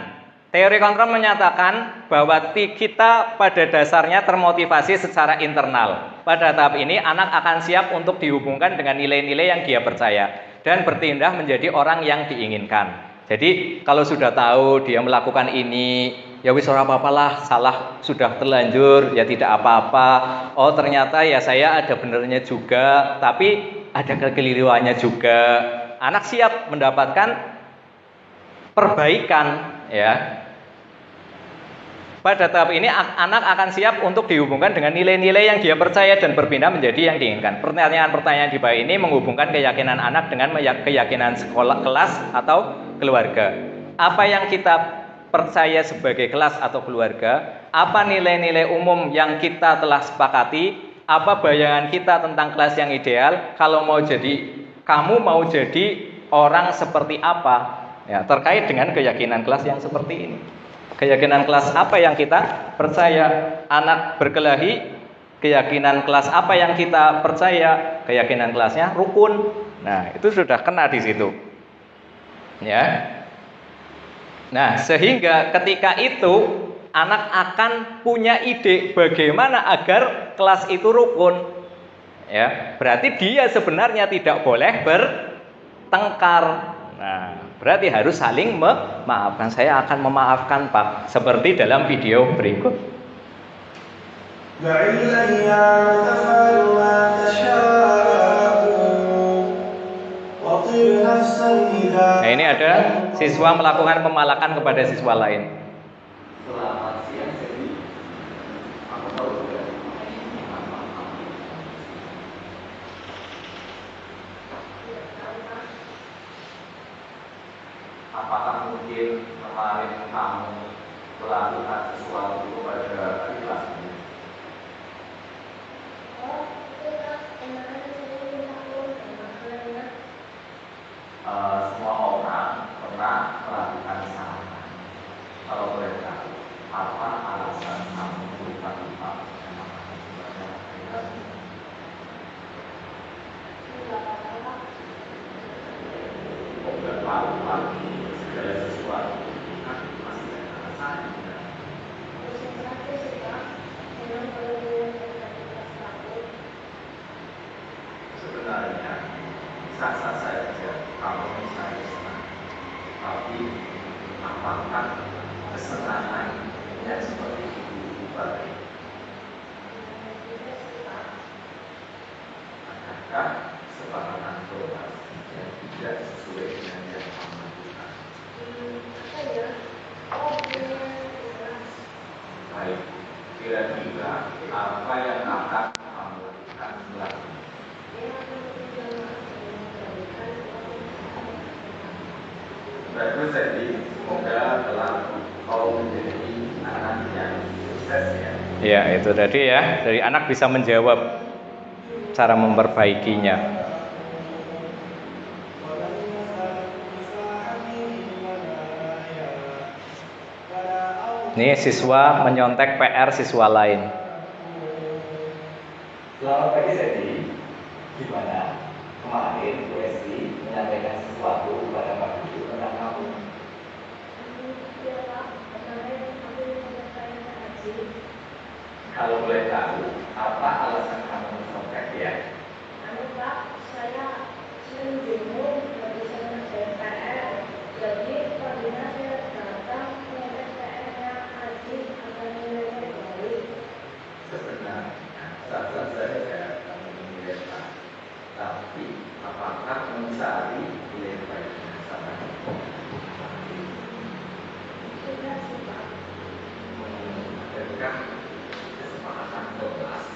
Teori kontrol menyatakan bahwa kita pada dasarnya termotivasi secara internal. Pada tahap ini, anak akan siap untuk dihubungkan dengan nilai-nilai yang dia percaya dan bertindak menjadi orang yang diinginkan. Jadi, kalau sudah tahu dia melakukan ini, ya wis ora apa-apalah, salah sudah terlanjur, ya tidak apa-apa. Oh, ternyata ya saya ada benernya juga, tapi ada kekeliruannya juga. Anak siap mendapatkan perbaikan, ya. Pada tahap ini anak akan siap untuk dihubungkan dengan nilai-nilai yang dia percaya dan berpindah menjadi yang diinginkan. Pertanyaan-pertanyaan di bawah ini menghubungkan keyakinan anak dengan keyakinan sekolah, kelas atau keluarga. Apa yang kita percaya sebagai kelas atau keluarga? Apa nilai-nilai umum yang kita telah sepakati? Apa bayangan kita tentang kelas yang ideal? Kalau kamu mau jadi orang seperti apa? Ya, terkait dengan keyakinan kelas yang seperti ini. Keyakinan kelas apa yang kita percaya? Anak berkelahi, keyakinan kelas apa yang kita percaya? Keyakinan kelasnya rukun. Nah, itu sudah kena di situ. Ya. Nah, sehingga ketika itu anak akan punya ide bagaimana agar kelas itu rukun. Ya, berarti dia sebenarnya tidak boleh bertengkar. Nah, berarti harus saling memaafkan. Saya akan memaafkan Pak, seperti dalam video berikut. Nah, ini ada siswa melakukan pemalakan kepada siswa lain. Selamat siang, Seri. Aku tahu juga. Apakah mungkin kemarin kamu melakukan sesuatu kepada adik kelasmu? Semua orang pernah melakukan kesalahan. Kalau boleh tahu, apa alasan kamu lupa-lupa memaafkan kepada adik kelasmu? Enggak lupa segala sesuatu kan masih ada alasannya. Sebenarnya sah-sah saja kalau misalnya senang, tapi apakah kesenangan yang seperti itu baik? Adakah sepakatan kelas yang tidak sesuai dengan yang kamu lakukan? Baik, kira-kira apa yang akan kamu lakukan selanjutnya? Bagus, jadi semoga telah kau menjadi anak yang sukses ya. Ya, itu tadi ya, dari anak bisa menjawab cara memperbaikinya. Ini siswa menyontek PR siswa lain. Selamat pagi, Sedi. Gimana? Kemarin Bu Esti menyampaikan sesuatu kepada Pak Guru tentang kamu. Kalau boleh tahu, apa alasan kamu mencontek ya? Pak, saya sering bingung, nggak bisa mengerjain PR. Jadi, pernah saya datang mengerjain PR-nya Haji agar nilainya baik. Sebenarnya sah-sah saja kamu menilai Pak. Tapi apakah mencari nilai baiknya sama Tidak sih, Pak. adakah kesepakatan kelas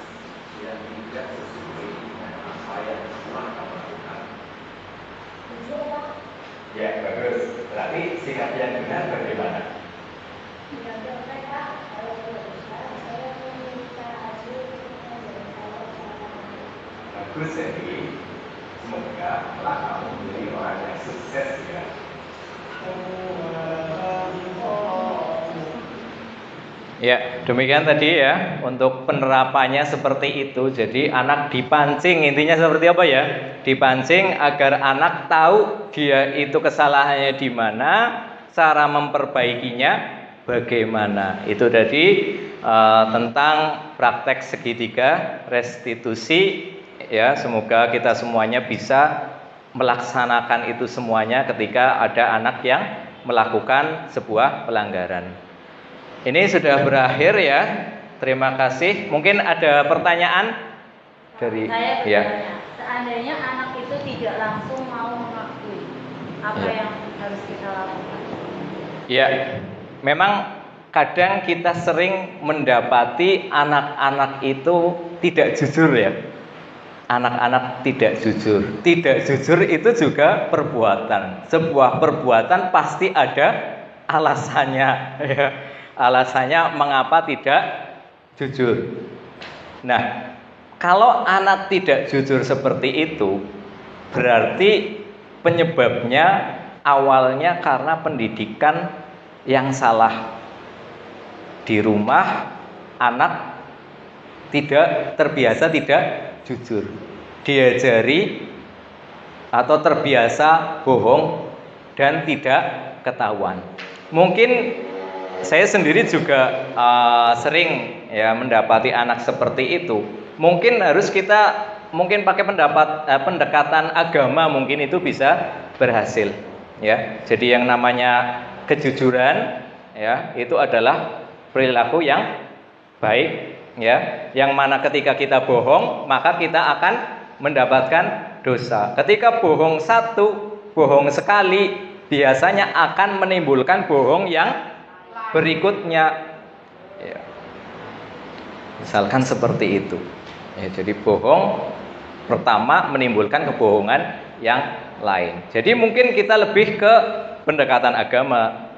yang tidak sesuai dengan apa yang telah kamu lakukan? Jujur, Pak. Ya, bagus. Berarti sikap yang benar bagaimana? Tidak boleh, Pak. Kalau tidak bisa, saya meminta Haji untuk menjadi calon. Bagus, jadi semoga telah kamu menjadi orang yang sukses ya. Ya, demikian tadi ya untuk penerapannya seperti itu. Jadi anak dipancing, intinya seperti apa ya? Dipancing agar anak tahu dia itu kesalahannya di mana, cara memperbaikinya bagaimana. Itu tadi tentang praktek segitiga restitusi ya. Semoga kita semuanya bisa melaksanakan itu semuanya ketika ada anak yang melakukan sebuah pelanggaran. Ini sudah berakhir ya. Terima kasih. Mungkin ada pertanyaan dari Saya ya. bertanya, seandainya anak itu tidak langsung mau mengakui, apa Ya. yang harus kita lakukan? Ya, memang kadang kita sering mendapati anak-anak itu tidak jujur ya. Anak-anak tidak jujur. Tidak jujur itu juga perbuatan. Sebuah perbuatan pasti ada alasannya ya. Alasannya mengapa tidak jujur. Nah, kalau anak tidak jujur seperti itu, berarti penyebabnya awalnya karena pendidikan yang salah. Di rumah anak tidak terbiasa tidak jujur. Diajari atau terbiasa bohong dan tidak ketahuan. Mungkin saya sendiri juga sering ya mendapati anak seperti itu. Mungkin harus kita pakai pendekatan agama, mungkin itu bisa berhasil ya. Jadi yang namanya kejujuran ya itu adalah perilaku yang baik ya. Yang mana ketika kita bohong maka kita akan mendapatkan dosa. Ketika bohong satu, bohong sekali biasanya akan menimbulkan bohong yang berikutnya ya. Misalkan seperti itu ya, jadi bohong pertama menimbulkan kebohongan yang lain. Jadi mungkin kita lebih ke pendekatan agama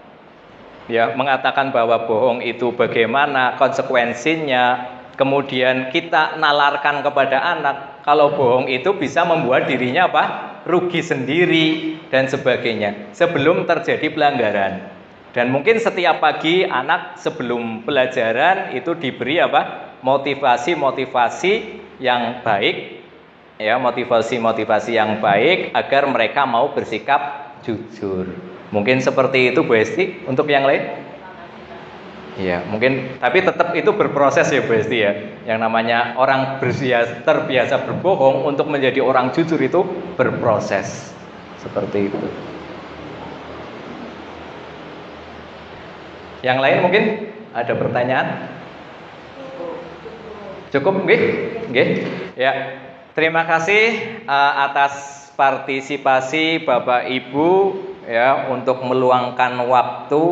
ya, mengatakan bahwa bohong itu bagaimana konsekuensinya, kemudian kita nalarkan kepada anak kalau bohong itu bisa membuat dirinya rugi sendiri dan sebagainya sebelum terjadi pelanggaran. Dan mungkin setiap pagi anak sebelum pelajaran itu diberi motivasi yang baik ya, motivasi yang baik agar mereka mau bersikap jujur. Mungkin seperti itu Bu Esti. Untuk yang lain? Iya, mungkin tapi tetap itu berproses ya Bu Esti ya. Yang namanya orang terbiasa berbohong untuk menjadi orang jujur itu berproses. Seperti itu. Yang lain mungkin ada pertanyaan? Cukup nggih? Nggih. Ya. Terima kasih atas partisipasi Bapak Ibu ya untuk meluangkan waktu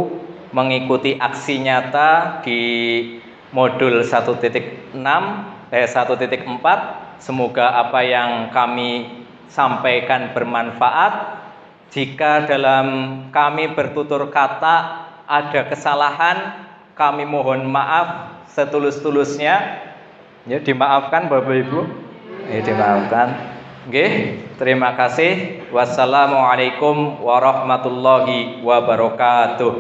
mengikuti aksi nyata di modul 1.6 1.4. Semoga apa yang kami sampaikan bermanfaat Jika dalam kami bertutur kata ada kesalahan, kami mohon maaf setulus-tulusnya. Ya, dimaafkan Bapak Ibu. Ya, dimaafkan. Nggih, terima kasih. Wassalamualaikum warahmatullahi wabarakatuh.